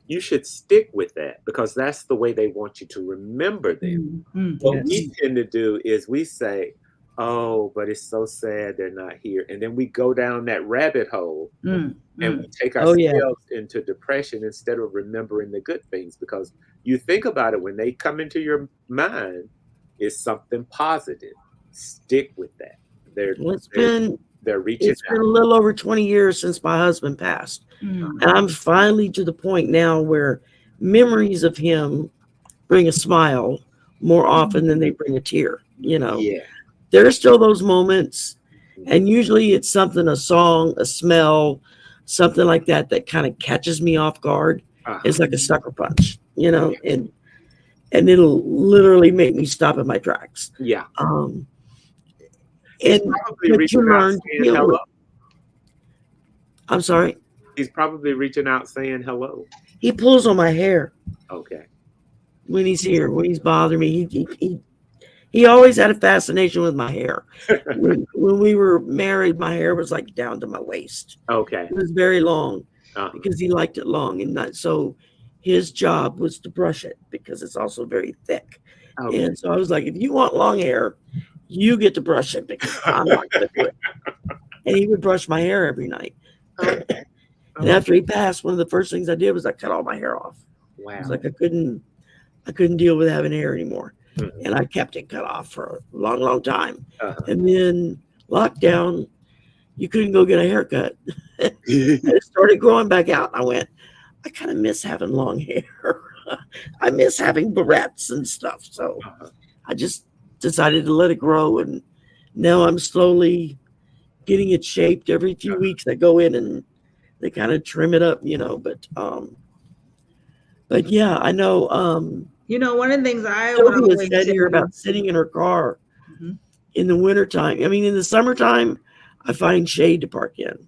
You should stick with that, because that's the way they want you to remember them. What we tend to do is we say, oh, but it's so sad they're not here. And then we go down that rabbit hole and we take ourselves into depression instead of remembering the good things, because you think about it, when they come into your mind, it's something positive. Stick with that. They're reaching It's been a little over 20 years since my husband passed. And I'm finally to the point now where memories of him bring a smile more often than they bring a tear, Yeah. There are still those moments, and usually it's something, a song, a smell, something like that kind of catches me off guard. It's like a sucker punch, and it'll literally make me stop in my tracks. Yeah. And probably reaching out saying hello. I'm sorry. He's probably reaching out saying hello. He pulls on my hair. Okay. When he's here, when he's bothering me, he always had a fascination with my hair. When we were married, my hair was like down to my waist. Okay. It was very long Uh-huh. because he liked it long, and not so. His job was to brush it because it's also very thick. Okay. And so I was like, if you want long hair, you get to brush it because I'm not going to do it. And he would brush my hair every night. Okay. And after he passed, one of the first things I did was I cut all my hair off. Wow. It was like I couldn't deal with having hair anymore. Mhm. And I kept it cut off for a long, long time. Uh-huh. And then lockdown, you couldn't go get a haircut. And it started growing back out. I went, I kind of miss having long hair. I miss having barrettes and stuff. So Uh-huh. I just decided to let it grow. And now I'm slowly getting it shaped. Every few weeks I go in and they kind of trim it up, but yeah, I know. One of the things I would Sylvia always said say, here about sitting in her car Mhm. in the wintertime. I mean, in the summertime, I find shade to park in.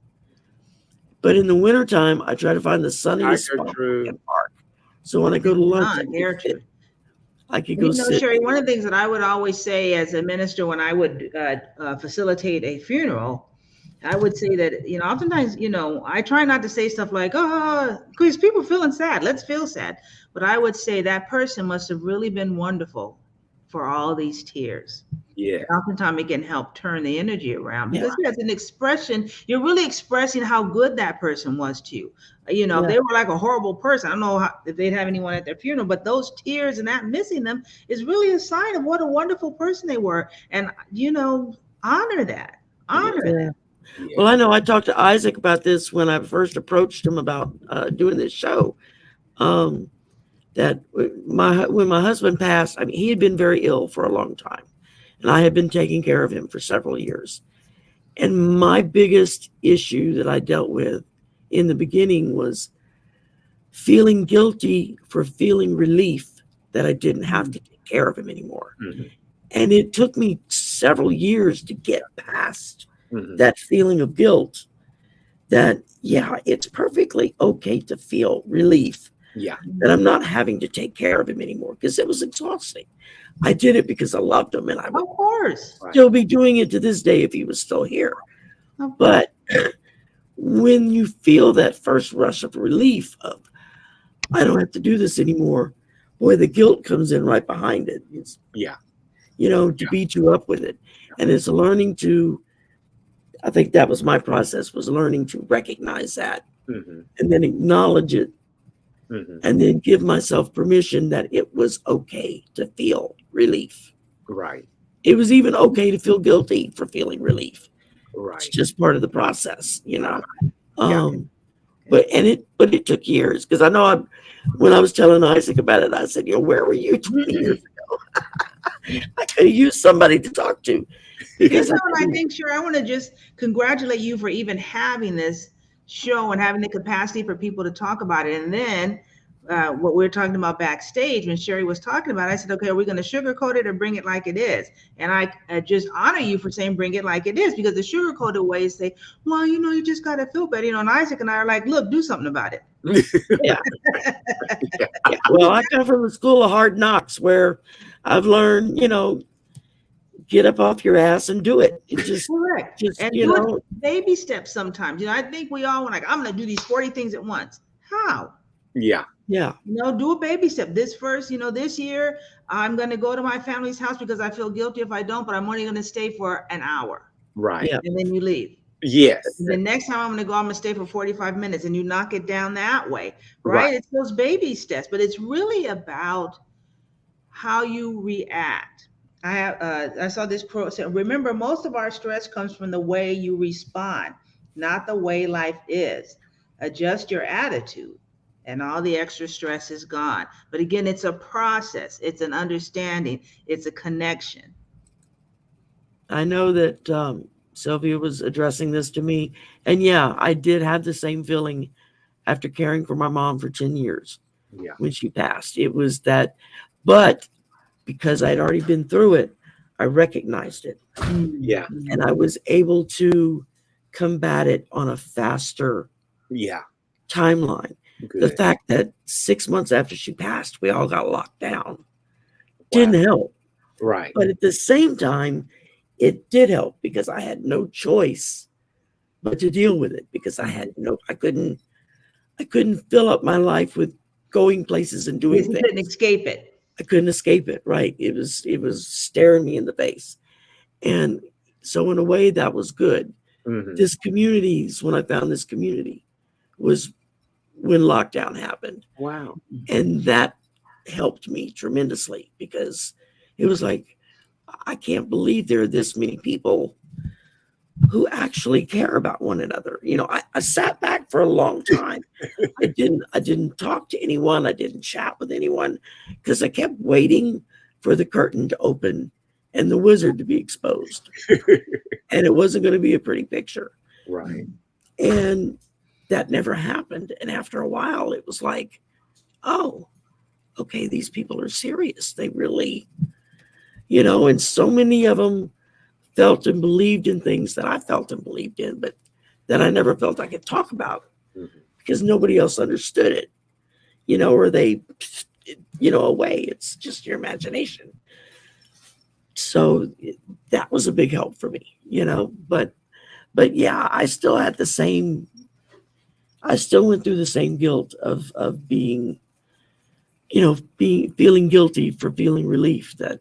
But in the wintertime, I try to find the sunniest Dr. spot Drew. and park. So when I go to lunch, I could go sit. Sherry, one of the things that I would always say as a minister when I would facilitate a funeral, I would say that, oftentimes, I try not to say stuff like, oh, because people feeling sad, let's feel sad. But I would say that person must have really been wonderful for all these tears. Yeah. Oftentimes it can help turn the energy around because as an expression, you're really expressing how good that person was to you. If they were like a horrible person, I don't know if they'd have anyone at their funeral, but those tears and that missing them is really a sign of what a wonderful person they were. And, honor that. Honor that. Yeah. Well, I know I talked to Isaac about this when I first approached him about doing this show. That when my husband passed, I mean, he had been very ill for a long time, and I had been taking care of him for several years. And my biggest issue that I dealt with in the beginning was feeling guilty for feeling relief that I didn't have to take care of him anymore. Mm-hmm. And it took me several years to get past Mm-hmm. that feeling of guilt that, it's perfectly okay to feel relief. Yeah. That I'm not having to take care of him anymore because it was exhausting. I did it because I loved him, and I would Of course. still be doing it to this day if he was still here. But when you feel that first rush of relief of, I don't have to do this anymore, boy, the guilt comes in right behind it. It's, to beat you up with it. And it's learning to, I think that was my process, was learning to recognize that and then acknowledge it. And then give myself permission that it was okay to feel relief. Right. It was even okay to feel guilty for feeling relief. Right. It's just part of the process, But it took years because I know when I was telling Isaac about it, I said, where were you 20 years ago? I could have used somebody to talk to. Because I think, sure, I want to just congratulate you for even having this show and having the capacity for people to talk about it. And then what we were talking about backstage when Sherry was talking about it, I said, okay, are we going to sugarcoat it or bring it like it is? And I just honor you for saying bring it like it is, because the sugarcoated ways say, well, you just got to feel better. And Isaac and I are like, look, do something about it. Yeah. Well, I come from a school of hard knocks where I've learned, get up off your ass and do it. It's just correct. And do it baby steps sometimes. I think we all want, like, I'm going to do these 40 things at once. How? Yeah. Do a baby step. This first, this year, I'm going to go to my family's house because I feel guilty if I don't, but I'm only going to stay for an hour. Right. Yeah. And then you leave. Yes. And the next time I'm going to stay for 45 minutes, and you knock it down that way. Right. It's those baby steps, but it's really about how you react. I saw this quote saying, remember, most of our stress comes from the way you respond, not the way life is. Adjust your attitude and all the extra stress is gone. But again, it's a process. It's an understanding. It's a connection. I know that Sylvia was addressing this to me. And I did have the same feeling after caring for my mom for 10 years when she passed. It was that, but because I'd already been through it, I recognized it. Yeah. And I was able to combat it on a faster timeline. Good. The fact that 6 months after she passed, we all got locked down didn't help. Right. But at the same time, it did help because I had no choice but to deal with it, because I couldn't fill up my life with going places and doing Yes, you couldn't things. escape it. I couldn't escape it. Right. It was staring me in the face. And so in a way that was good. Mm-hmm. When I found this community was when lockdown happened. Wow. And that helped me tremendously, because it was like, I can't believe there are this many people who actually care about one another. I sat back for a long time. I didn't talk to anyone. I didn't chat with anyone, because I kept waiting for the curtain to open and the wizard to be exposed. And it wasn't going to be a pretty picture. Right. And that never happened. And after a while, it was like, oh, okay, these people are serious. They really, and so many of them felt and believed in things that I felt and believed in, but that I never felt I could talk about, Mm-hmm. because nobody else understood it, or they, away. It's just your imagination. So that was a big help for me, but yeah, I still went through the same guilt of being, feeling guilty for feeling relief that,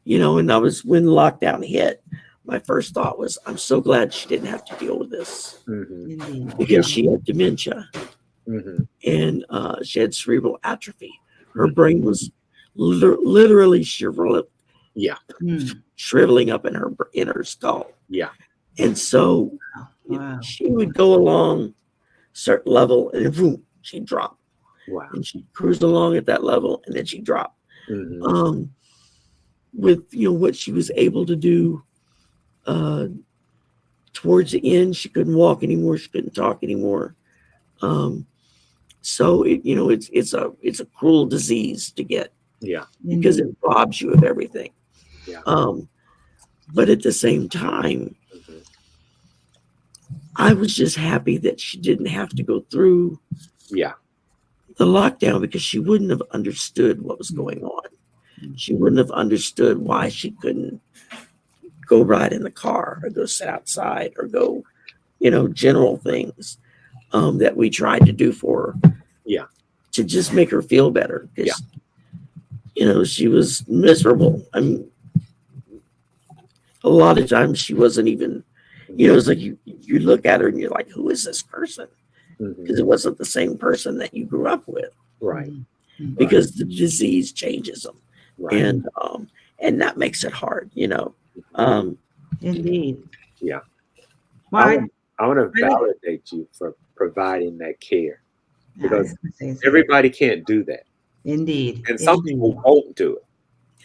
and that was when lockdown hit. My first thought was, I'm so glad she didn't have to deal with this, Mm-hmm. because she had dementia, Mm-hmm. and she had cerebral atrophy. Her brain was literally shriveling up in her skull. Yeah. And so Wow. she would go along a certain level, and boom, she'd drop. Wow. And she'd cruise along at that level, and then she'd drop. Mm-hmm. With what she was able to do towards the end, she couldn't walk anymore, she couldn't talk anymore. So it's a cruel disease to get, Yeah. because it robs you of everything. Yeah. But at the same time, Mm-hmm. I was just happy that she didn't have to go through Yeah. the lockdown, because she wouldn't have understood what was going on. She wouldn't have understood why she couldn't go ride in the car, or go sit outside, or go, general things that we tried to do for her. Yeah. To just make her feel better. Yeah. She was miserable. I mean, a lot of times she wasn't even, it's like you look at her and you're like, who is this person? Mm-hmm. Because it wasn't the same person that you grew up with. Right. Because the disease changes them. Right. And that makes it hard, Indeed. Yeah. Well, I want to validate you for providing that care, because everybody can't do that. Indeed. And some people won't do it.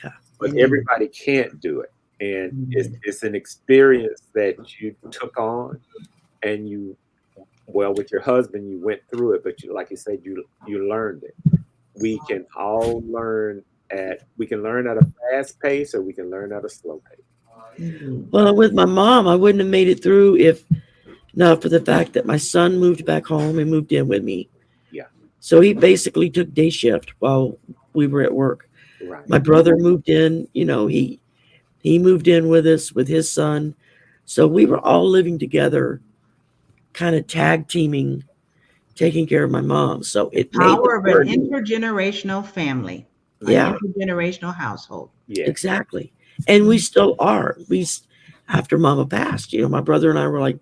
Yeah. But everybody can't do it. And it's an experience that you took on, and with your husband, you went through it, but like you said, you learned it. We can all learn at a fast pace, or we can learn at a slow pace. Well, with my mom, I wouldn't have made it through if not for the fact that my son moved back home and moved in with me. Yeah. So he basically took day shift while we were at work. Right. My brother moved in, he moved in with us with his son. So we were all living together, kind of tag teaming, taking care of my mom. So it made power of an intergenerational family. Yeah. An intergenerational household. Yeah. Exactly. And we still are. After Mama passed, my brother and I were like,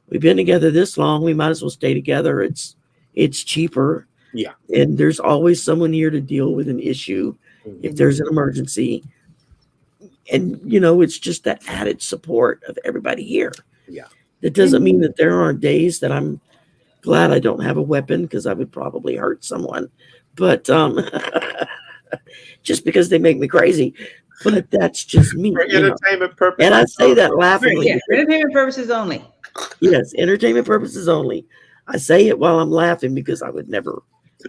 we've been together this long, we might as well stay together. It's cheaper. Yeah. And there's always someone here to deal with an issue if there's an emergency. And, it's just that added support of everybody here. Yeah. That doesn't mean that there aren't days that I'm glad I don't have a weapon, because I would probably hurt someone. But just because they make me crazy. But that's just me. For entertainment purposes. And I say that laughingly. Yeah, entertainment purposes only. Yes, entertainment purposes only. I say it while I'm laughing, because I would never,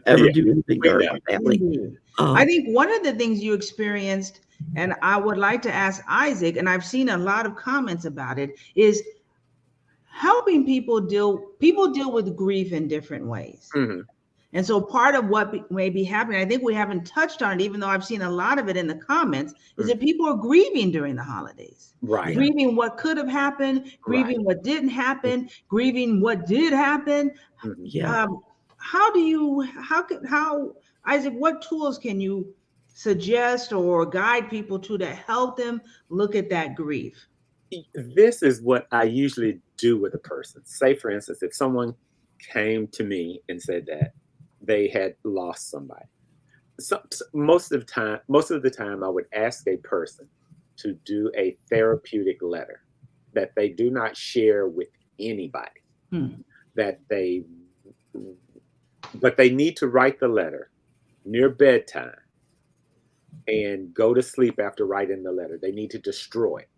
ever do anything to hurt my family. I think one of the things you experienced, and I would like to ask Isaac, and I've seen a lot of comments about it, is helping people deal with grief in different ways. Mm-hmm. And so part of what may be happening, I think we haven't touched on it, even though I've seen a lot of it in the comments, is that people are grieving during the holidays. Right. Grieving what could have happened, grieving what didn't happen, grieving what did happen. Yeah. How Isaac, what tools can you suggest or guide people to help them look at that grief? This is what I usually do with a person. Say, for instance, if someone came to me and said that they had lost somebody, most of the time, I would ask a person to do a therapeutic letter that they do not share with anybody. But they need to write the letter near bedtime and go to sleep after writing the letter. They need to destroy it.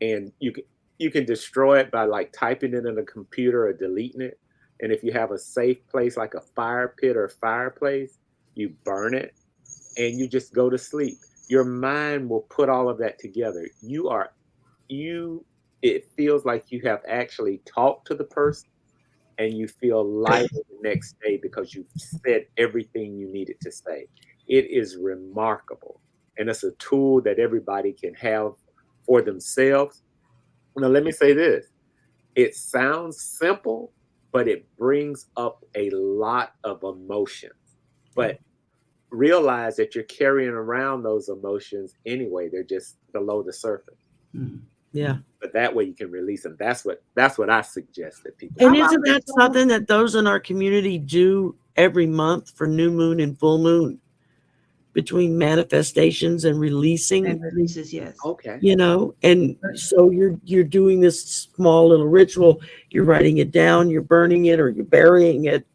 And you can destroy it by like typing it in a computer or deleting it. And if you have a safe place like a fire pit or fireplace, you burn it and you just go to sleep. Your mind will put all of that together. It feels like you have actually talked to the person and you feel lighter the next day because you've said everything you needed to say. It is remarkable. And it's a tool that everybody can have for themselves. Now, let me say this. It sounds simple, but it brings up a lot of emotions. But realize that you're carrying around those emotions anyway. They're just below the surface. Yeah. But that way you can release them. That's what I suggest that people. And isn't that something that those in our community do every month for new moon and full moon? Between manifestations and releasing. And releases, yes. Okay. You know, and so you're doing this small little ritual. You're writing it down, you're burning it, or you're burying it,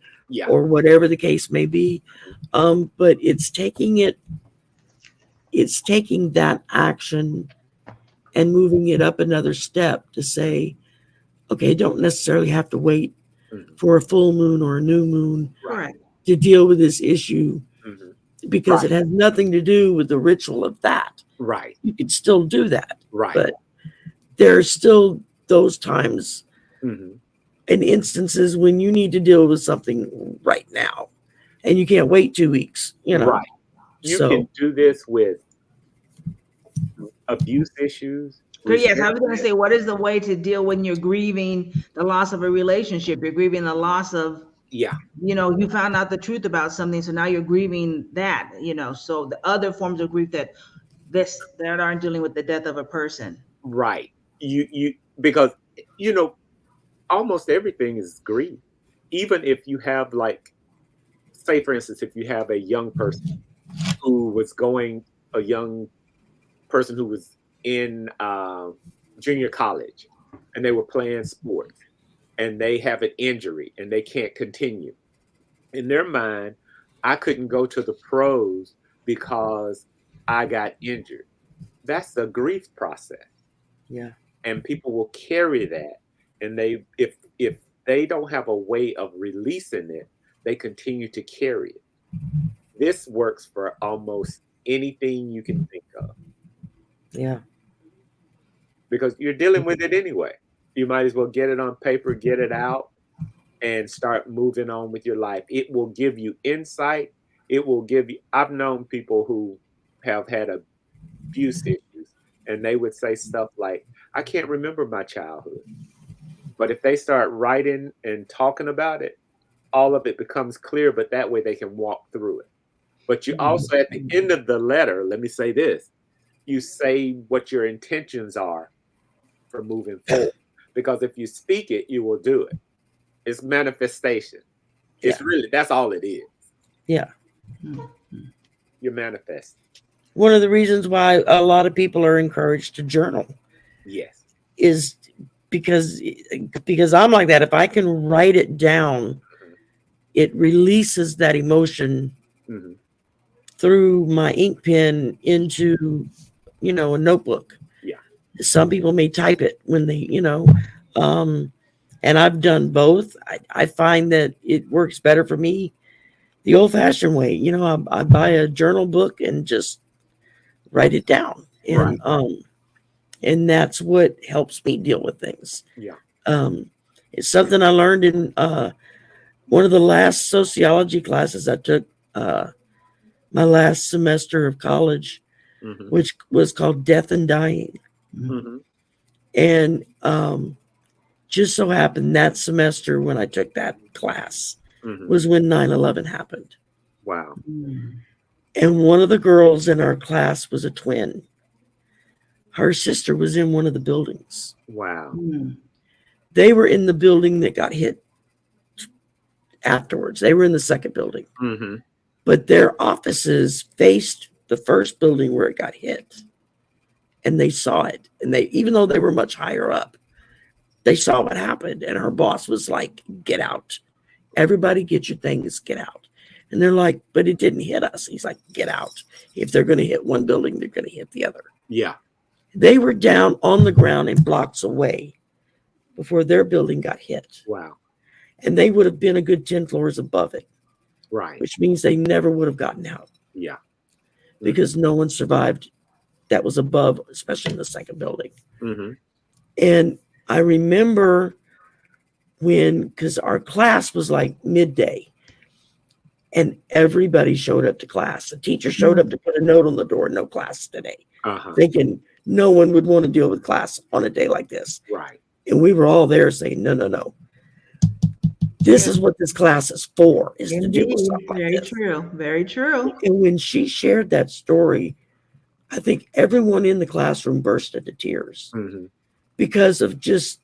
or whatever the case may be. But it's taking that action and moving it up another step to say, okay, don't necessarily have to wait for a full moon or a new moon to deal with this issue. Because it has nothing to do with the ritual of that. Right. You can still do that. Right. But there's still those times and instances when you need to deal with something right now. And you can't wait 2 weeks, you know. Right. You can do this with abuse issues. Yes, I was going to say, what is the way to deal when you're grieving the loss of a relationship? You're grieving the loss of you found out the truth about something, so now you're grieving that, so the other forms of grief that aren't dealing with the death of a person. Right. Because almost everything is grief. Even if you have, like, say for instance, if you have a young person who was in junior college and they were playing sports, and they have an injury and they can't continue. In their mind, I couldn't go to the pros because I got injured. That's the grief process. Yeah. And people will carry that. And if they don't have a way of releasing it, they continue to carry it. This works for almost anything you can think of. Yeah. Because you're dealing with it anyway. You might as well get it on paper, get it out, and start moving on with your life. It will give you insight. I've known people who have had abuse issues, and they would say stuff like, I can't remember my childhood. But if they start writing and talking about it, all of it becomes clear, but that way they can walk through it. But you also, at the end of the letter, let me say this, you say what your intentions are for moving forward. Because if you speak it, you will do it. It's manifestation. It's really, that's all it is. Yeah. You're manifesting. One of the reasons why a lot of people are encouraged to journal. Yes. Is because I'm like that. If I can write it down, it releases that emotion through my ink pen into, a notebook. Some people may type it when they, and I've done both. I find that it works better for me the old-fashioned way. I buy a journal book and just write it down, and and that's what helps me deal with things. Yeah. It's something I learned in one of the last sociology classes I took, my last semester of college, which was called Death and Dying. And just so happened that semester when I took that class was when 9/11 happened. Wow. And one of the girls in our class was a twin. Her sister was in one of the buildings. Wow. They were in the building that got hit afterwards. They were in the second building. But their offices faced the first building where it got hit. And they saw it. And they, even though they were much higher up, they saw what happened. And her boss was like, get out. Everybody get your things, get out. And they're like, but it didn't hit us. He's like, get out. If they're going to hit one building, they're going to hit the other. Yeah. They were down on the ground and blocks away before their building got hit. Wow. And they would have been a good 10 floors above it. Right. Which means they never would have gotten out. Yeah. Because no one survived that was above, especially in the second building. Mm-hmm. And I remember when, because our class was like midday, and everybody showed up to class. The teacher showed up to put a note on the door, no class today, thinking no one would want to deal with class on a day like this. Right. And we were all there saying, no, no, no. This is what this class is for, is to deal with something like Very this. true. Very true. And when she shared that story, I think everyone in the classroom burst into tears because of just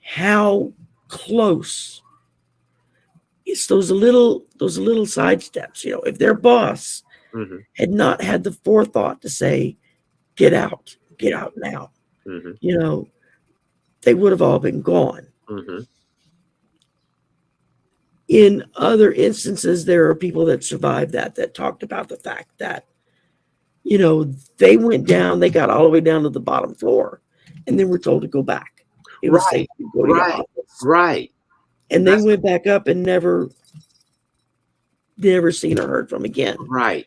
how close. It's those little side steps. You know, if their boss had not had the forethought to say, get out now, you know, they would have all been gone. In other instances, there are people that survived that talked about the fact that, you know, they went down, they got all the way down to the bottom floor, and then were told to go back. It was safe to go to your office. Right. And they went back up and never seen or heard from again. Right.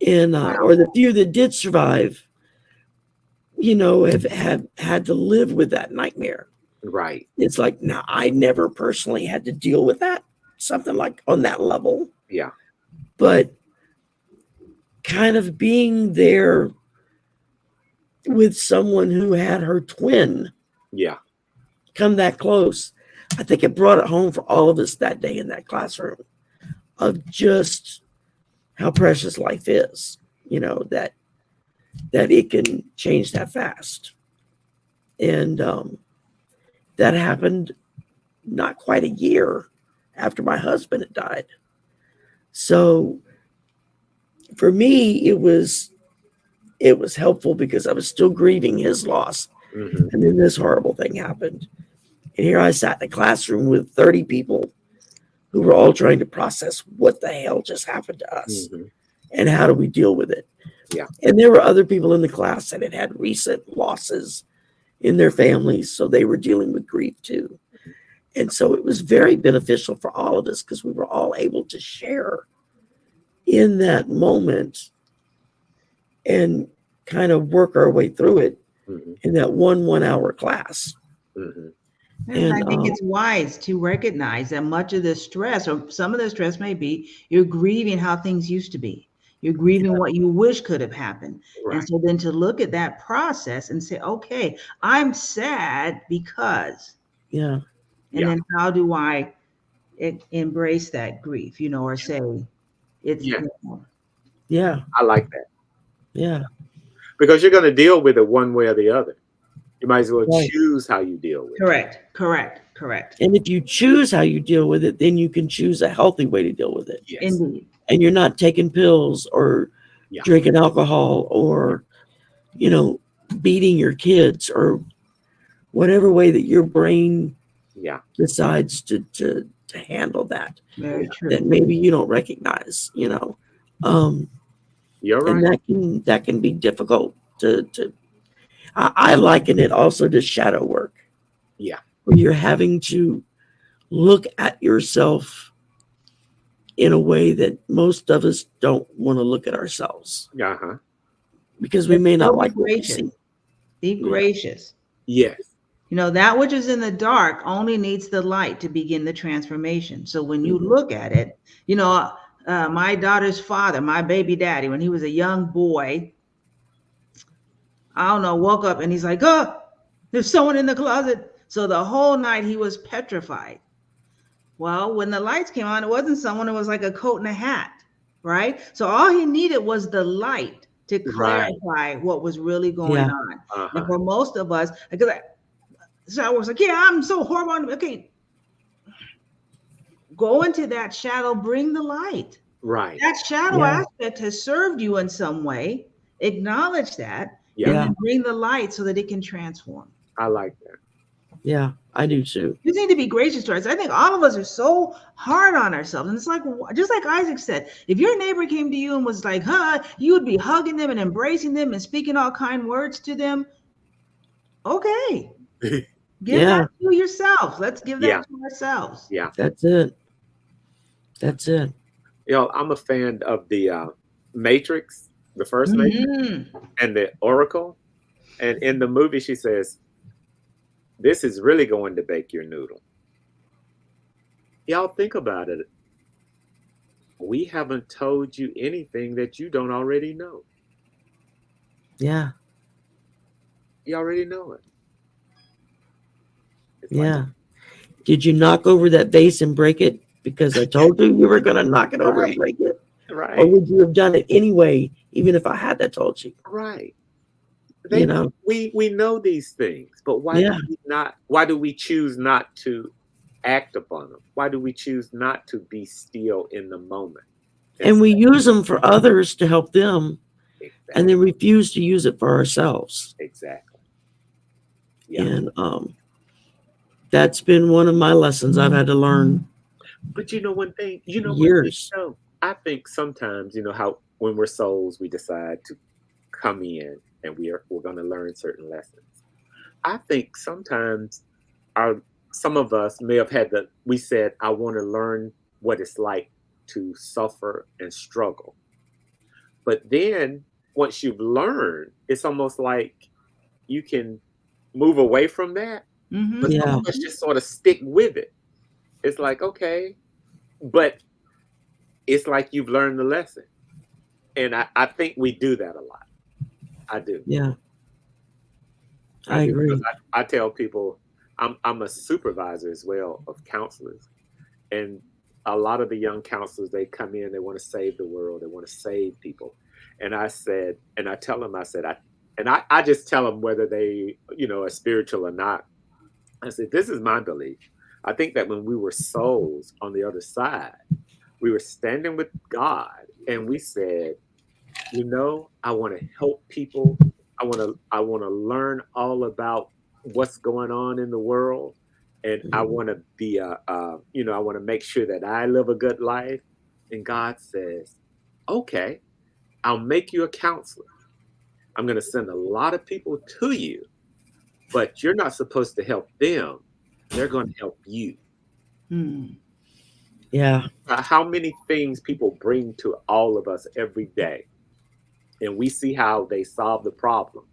And or the few that did survive, you know, have had to live with that nightmare. Right. It's like, now I never personally had to deal with that, something like on that level. Yeah. But kind of being there with someone who had her twin come that close, I think it brought it home for all of us that day in that classroom of just how precious life is, you know, that it can change that fast. And that happened not quite a year after my husband had died. So for me, it was helpful because I was still grieving his loss. And then this horrible thing happened. And here I sat in a classroom with 30 people who were all trying to process what the hell just happened to us and how do we deal with it. Yeah. And there were other people in the class that had recent losses in their families, so they were dealing with grief too. And so it was very beneficial for all of us because we were all able to share in that moment and kind of work our way through it in that 1 hour class. And I think it's wise to recognize that much of the stress, or some of the stress may be, you're grieving how things used to be. You're grieving what you wish could have happened. Right. And so then to look at that process and say, okay, I'm sad because. And then how do I embrace that grief, you know, or say it's. You know. I like that. Yeah. Because you're going to deal with it one way or the other. You might as well choose how you deal with it. Correct. And if you choose how you deal with it, then you can choose a healthy way to deal with it. Yes. Indeed. And you're not taking pills or drinking alcohol or, you know, beating your kids or whatever way that your brain decides to handle that. Very true. That maybe you don't recognize, you know. You're right. And that can be difficult to I liken it also to shadow work. Yeah. Where you're having to look at yourself in a way that most of us don't want to look at ourselves. Uh-huh. Because we may not like what we see. Be gracious. Yes. You know, that which is in the dark only needs the light to begin the transformation. So when you look at it, you know, my daughter's father, my baby daddy, when he was a young boy, I don't know, woke up and he's like, oh, there's someone in the closet. So the whole night he was petrified. Well, when the lights came on, it wasn't someone, it was like a coat and a hat, right? So all he needed was the light to clarify what was really going on. And for most of us, because so I was like, yeah, I'm so horrible. Okay, go into that shadow, bring the light. Right. That shadow aspect has served you in some way. Acknowledge that, and then bring the light so that it can transform. I like that. Yeah, I do too. You need to be gracious to us. I think all of us are so hard on ourselves. And it's like, just like Isaac said, if your neighbor came to you and was like, you would be hugging them and embracing them and speaking all kind words to them. Okay. Give that to yourself. Let's give that to ourselves. Yeah. That's it. That's it. You know, I'm a fan of the Matrix, the first Matrix, and the Oracle. And in the movie, she says, this is really going to bake your noodle. Y'all think about it. We haven't told you anything that you don't already know. Yeah. You already know it. It's like, did you knock over that vase and break it because I told you were going to knock it over and break it? Right. Or would you have done it anyway, even if I had told you? Right. You know, we know these things, but why do we not? Why do we choose not to act upon them? Why do we choose not to be still in the moment? And we use them for others to help them, and then refuse to use it for ourselves. Exactly. Yeah. And that's been one of my lessons I've had to learn. But you know one thing, you know, years. I think sometimes, you know, how when we're souls, we decide to come in and we're going to learn certain lessons. I think sometimes some of us may have had we said, I want to learn what it's like to suffer and struggle. But then once you've learned, it's almost like you can move away from that. But some of us just sort of stick with it. It's like, okay, but it's like you've learned the lesson. And I think we do that a lot. I do. Yeah. I agree. I tell people I'm a supervisor as well of counselors. And a lot of the young counselors, they come in, they want to save the world. They want to save people. And I tell them, I just tell them whether they, you know, are spiritual or not. I said, this is my belief. I think that when we were souls on the other side, we were standing with God and we said, you know, I want to help people. I want to learn all about what's going on in the world. And I want to be I want to make sure that I live a good life. And God says, okay, I'll make you a counselor. I'm going to send a lot of people to you, but you're not supposed to help them. They're going to help you. Yeah. How many things people bring to all of us every day, and we see how they solve the problem,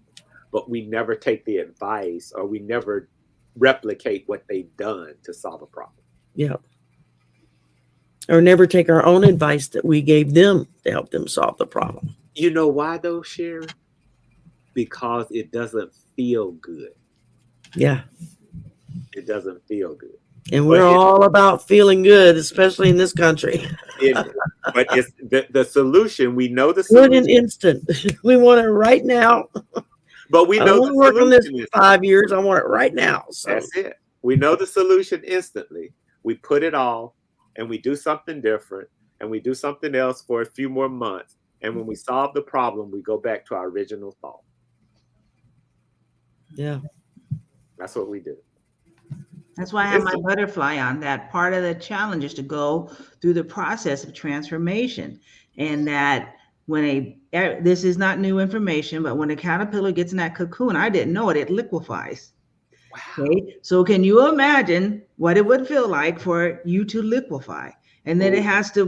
but we never take the advice or we never replicate what they've done to solve a problem. Yeah. Or never take our own advice that we gave them to help them solve the problem. You know why though, Sherry? Because it doesn't feel good. Yeah. It doesn't feel good. And we're all about feeling good, especially in this country. But it's the solution. We know the solution. Good and instant. We want it right now. But we know I don't want to work on this for 5 years. I want it right now. So. That's it. We know the solution instantly. We put it off and we do something different and we do something else for a few more months. And when we solve the problem, we go back to our original thought. Yeah. That's what we do. That's why I have my butterfly on. That part of the challenge is to go through the process of transformation. And that this is not new information, but when a caterpillar gets in that cocoon, I didn't know it, it liquefies. Wow. Okay. So can you imagine what it would feel like for you to liquefy? And then it has to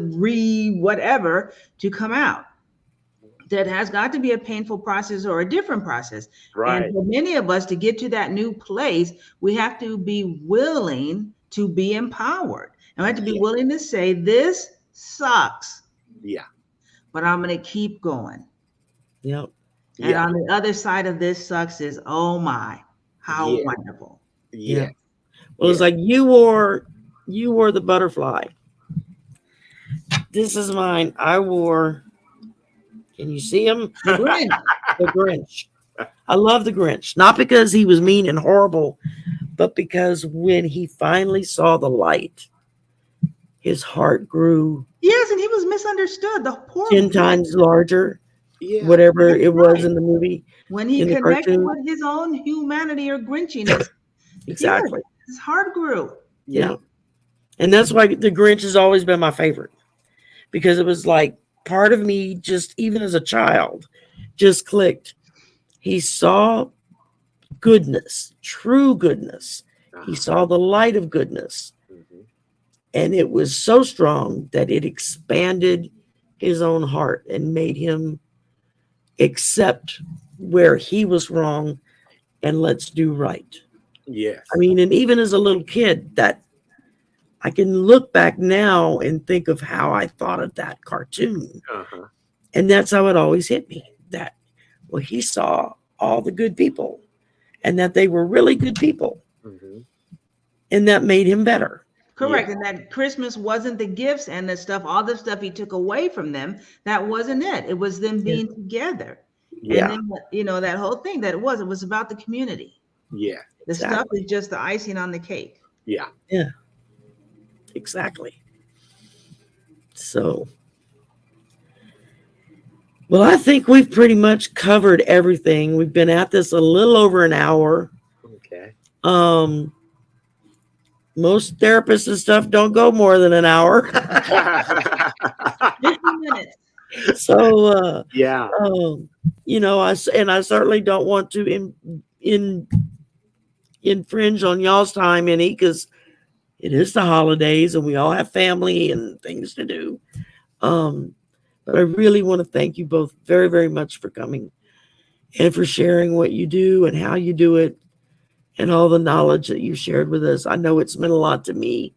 whatever to come out. that has got to be a painful process or a different process. Right. And for many of us to get to that new place, we have to be willing to be empowered. And we have to be willing to say, this sucks. Yeah. But I'm going to keep going. Yep. And on the other side of this sucks is, oh my, how wonderful. Yeah. Well, it's like you wore the butterfly. This is mine. I wore, can you see him? The Grinch. The Grinch. I love the Grinch. Not because he was mean and horrible, but because when he finally saw the light, his heart grew. Yes, and he was misunderstood. The poor 10 times larger. Yeah. Whatever it was in the movie. When he connected with his own humanity or grinchiness. Exactly. His heart grew. Yeah. And that's why the Grinch has always been my favorite. Because it was like part of me, just even as a child, just clicked. He saw goodness, true goodness. He saw the light of goodness. Mm-hmm. And it was so strong that it expanded his own heart and made him accept where he was wrong and let's do right. Yes. I mean, and even as a little kid, that I can look back now and think of how I thought of that cartoon. Uh-huh. And that's how it always hit me, that, well, he saw all the good people and that they were really good people. Mm-hmm. And that made him better. Correct. And that Christmas wasn't the gifts and the stuff, all the stuff he took away from them. That wasn't it. It was them being together. Yeah. And then, that whole thing that it was about the community. Yeah. The stuff is just the icing on the cake. Yeah. Yeah. Exactly. So, well, I think we've pretty much covered everything. We've been at this a little over an hour. Okay. Most therapists and stuff don't go more than an hour. 50 minutes. So, yeah. I certainly don't want to infringe on y'all's time any, because it is the holidays and we all have family and things to do. But I really want to thank you both very, very much for coming and for sharing what you do and how you do it and all the knowledge that you shared with us. I know it's meant a lot to me.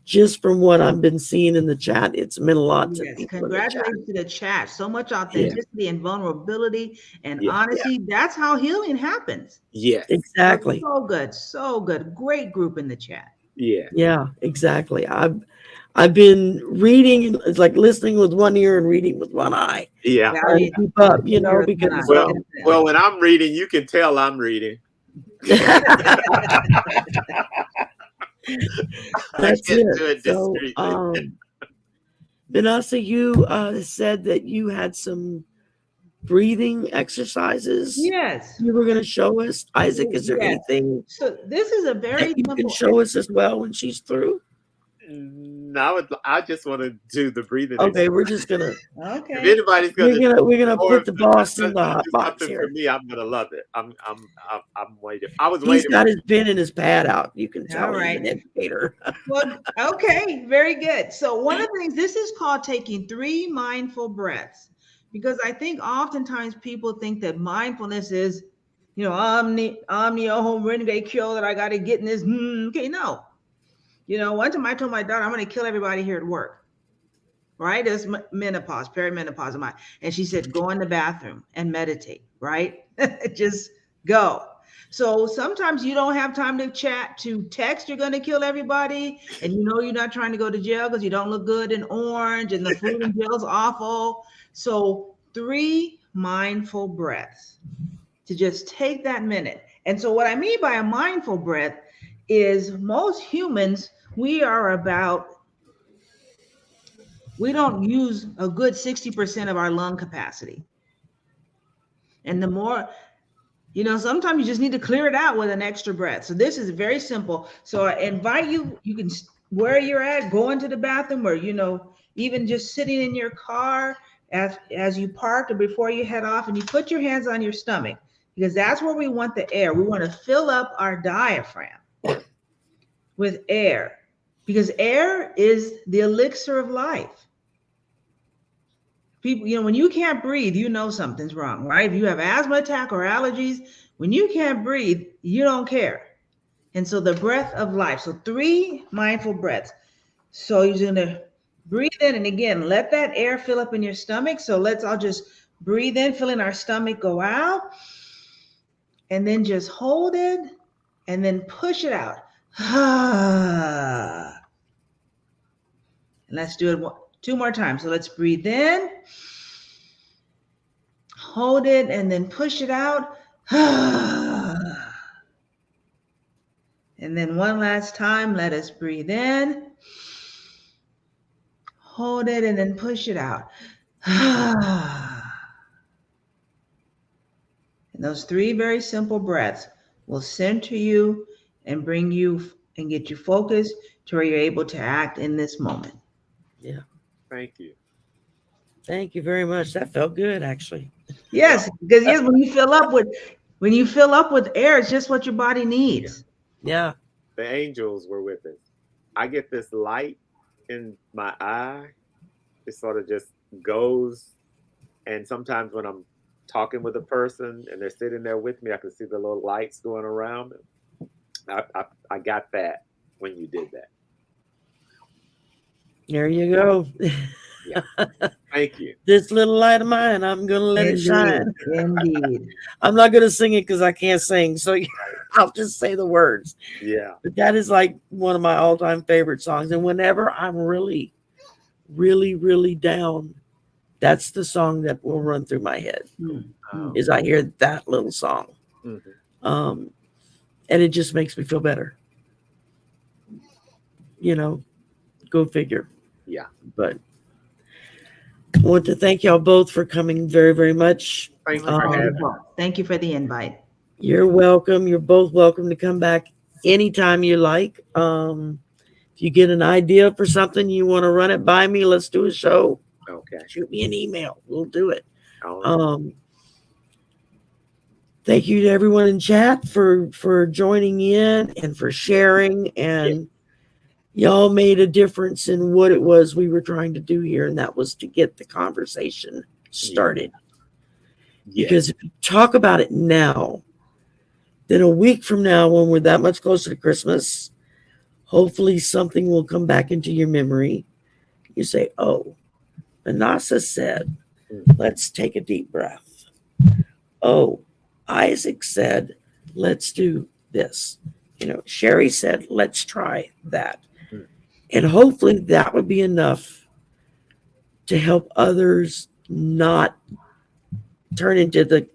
Just from what I've been seeing in the chat, it's meant a lot to me. Congratulations to the chat. So much authenticity and vulnerability and honesty. That's how healing happens. Yes. Exactly. So good. So good. Great group in the chat. Yeah. Yeah, exactly. I've been reading, it's like listening with one ear and reading with one eye. Yeah. Keep up, because well, when I'm reading, you can tell I'm reading. That's it. So, Vanessa, you said that you had some breathing exercises. Yes. You were going to show us. Isaac, is there anything? So this is a very you can show us as well when she's through? No, I just want to do the breathing. Okay, we're just gonna. Okay. If anybody's gonna, we're gonna put the boss in the hot box here. For me, I'm gonna love it. I'm waiting. I was He's waiting. He's got his pen and his pad out. You can tell. All right. He's an educator. Well, okay, very good. So one of the things, this is called taking 3 mindful breaths, because I think oftentimes people think that mindfulness is, omni home renegade kill, that I got to get in this. Okay, no. One time I told my daughter, I'm going to kill everybody here at work. Right? It's menopause, perimenopause. And she said, go in the bathroom and meditate, right? Just go. So sometimes you don't have time to chat, to text, you're going to kill everybody. And you're not trying to go to jail because you don't look good in orange and the food in jail is awful. So 3 mindful breaths to just take that minute. And so what I mean by a mindful breath is most humans, we don't use a good 60% of our lung capacity. And the more, sometimes you just need to clear it out with an extra breath. So this is very simple. So I invite you, you can, where you're at, go into the bathroom, or, even just sitting in your car as you park or before you head off, and you put your hands on your stomach, because that's where we want the air. We want to fill up our diaphragm with air, because air is the elixir of life. people, when you can't breathe, something's wrong, right? If you have asthma attack or allergies, when you can't breathe, you don't care. And so the breath of life. So 3 mindful breaths. So you're going to breathe in, and again, let that air fill up in your stomach. So let's all just breathe in, feeling our stomach go out, and then just hold it and then push it out. And let's do it 2 more times. So let's breathe in, hold it, and then push it out. And then one last time, let us breathe in, hold it, and then push it out. And those 3 very simple breaths will center you and bring you and get you focused to where you're able to act in this moment. Yeah. Thank you. Thank you very much. That felt good, actually. Yes, because when you fill up with air, it's just what your body needs. Yeah. The angels were with us. I get this light in my eye. It sort of just goes. And sometimes when I'm talking with a person and they're sitting there with me, I can see the little lights going around. I got that when you did that. There you go. Yeah. Thank you. This little light of mine, I'm going to let it shine. Indeed. I'm not going to sing it because I can't sing. So I'll just say the words. Yeah. But that is like one of my all-time favorite songs. And whenever I'm really, really, really down, that's the song that will run through my head. Is I hear that little song. And it just makes me feel better. Go figure. Yeah. But I want to thank y'all both for coming very, very much. Thank you for having me. Thank you for the invite. You're welcome. You're both welcome to come back anytime you like. If you get an idea for something, you want to run it by me, let's do a show. Okay. Shoot me an email. We'll do it. All right. Thank you to everyone in chat for joining in and for sharing. And y'all made a difference in what it was we were trying to do here, and that was to get the conversation started. Because if you talk about it now, then a week from now, when we're that much closer to Christmas, hopefully something will come back into your memory. You say, oh, Manasa said, let's take a deep breath. Oh, Isaac said, let's do this. Sherry said, let's try that. And hopefully that would be enough to help others not turn into the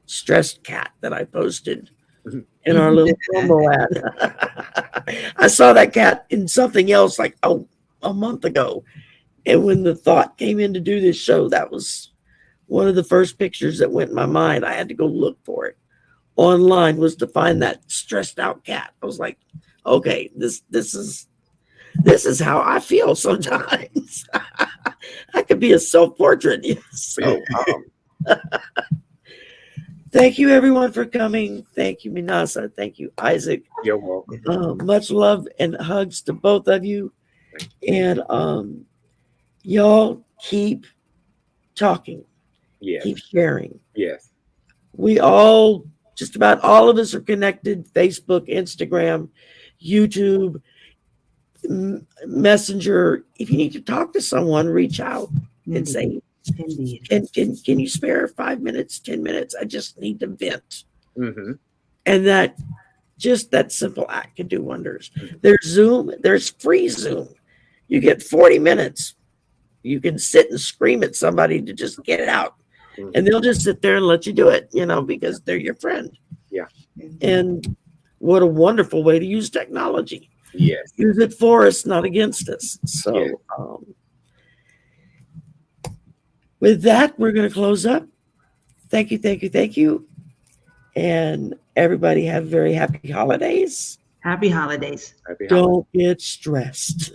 stressed cat that I posted in our little promo ad. I saw that cat in something else like a month ago. And when the thought came in to do this show, that was one of the first pictures that went in my mind. I had to go look for it online, was to find that stressed out cat. I was like, okay, this is how I feel sometimes. I could be a self-portrait. So, thank you everyone for coming. Thank you, Manasa. Thank you, Isaac. You're welcome. Much love and hugs to both of you. And y'all keep talking. Yes. Keep sharing. Yes. We all, just about all of us, are connected. Facebook, Instagram, YouTube, Messenger. If you need to talk to someone, reach out and say, can you spare 5 minutes, 10 minutes? I just need to vent. And that simple act can do wonders. There's Zoom. There's free Zoom. You get 40 minutes. You can sit and scream at somebody to just get it out. And they'll just sit there and let you do it, because they're your friend. Yeah. And what a wonderful way to use technology. Yes. Use it for us, not against us. So with that, we're going to close up. Thank you, thank you, thank you. And everybody have very happy holidays. Happy holidays. Happy holidays. Don't get stressed.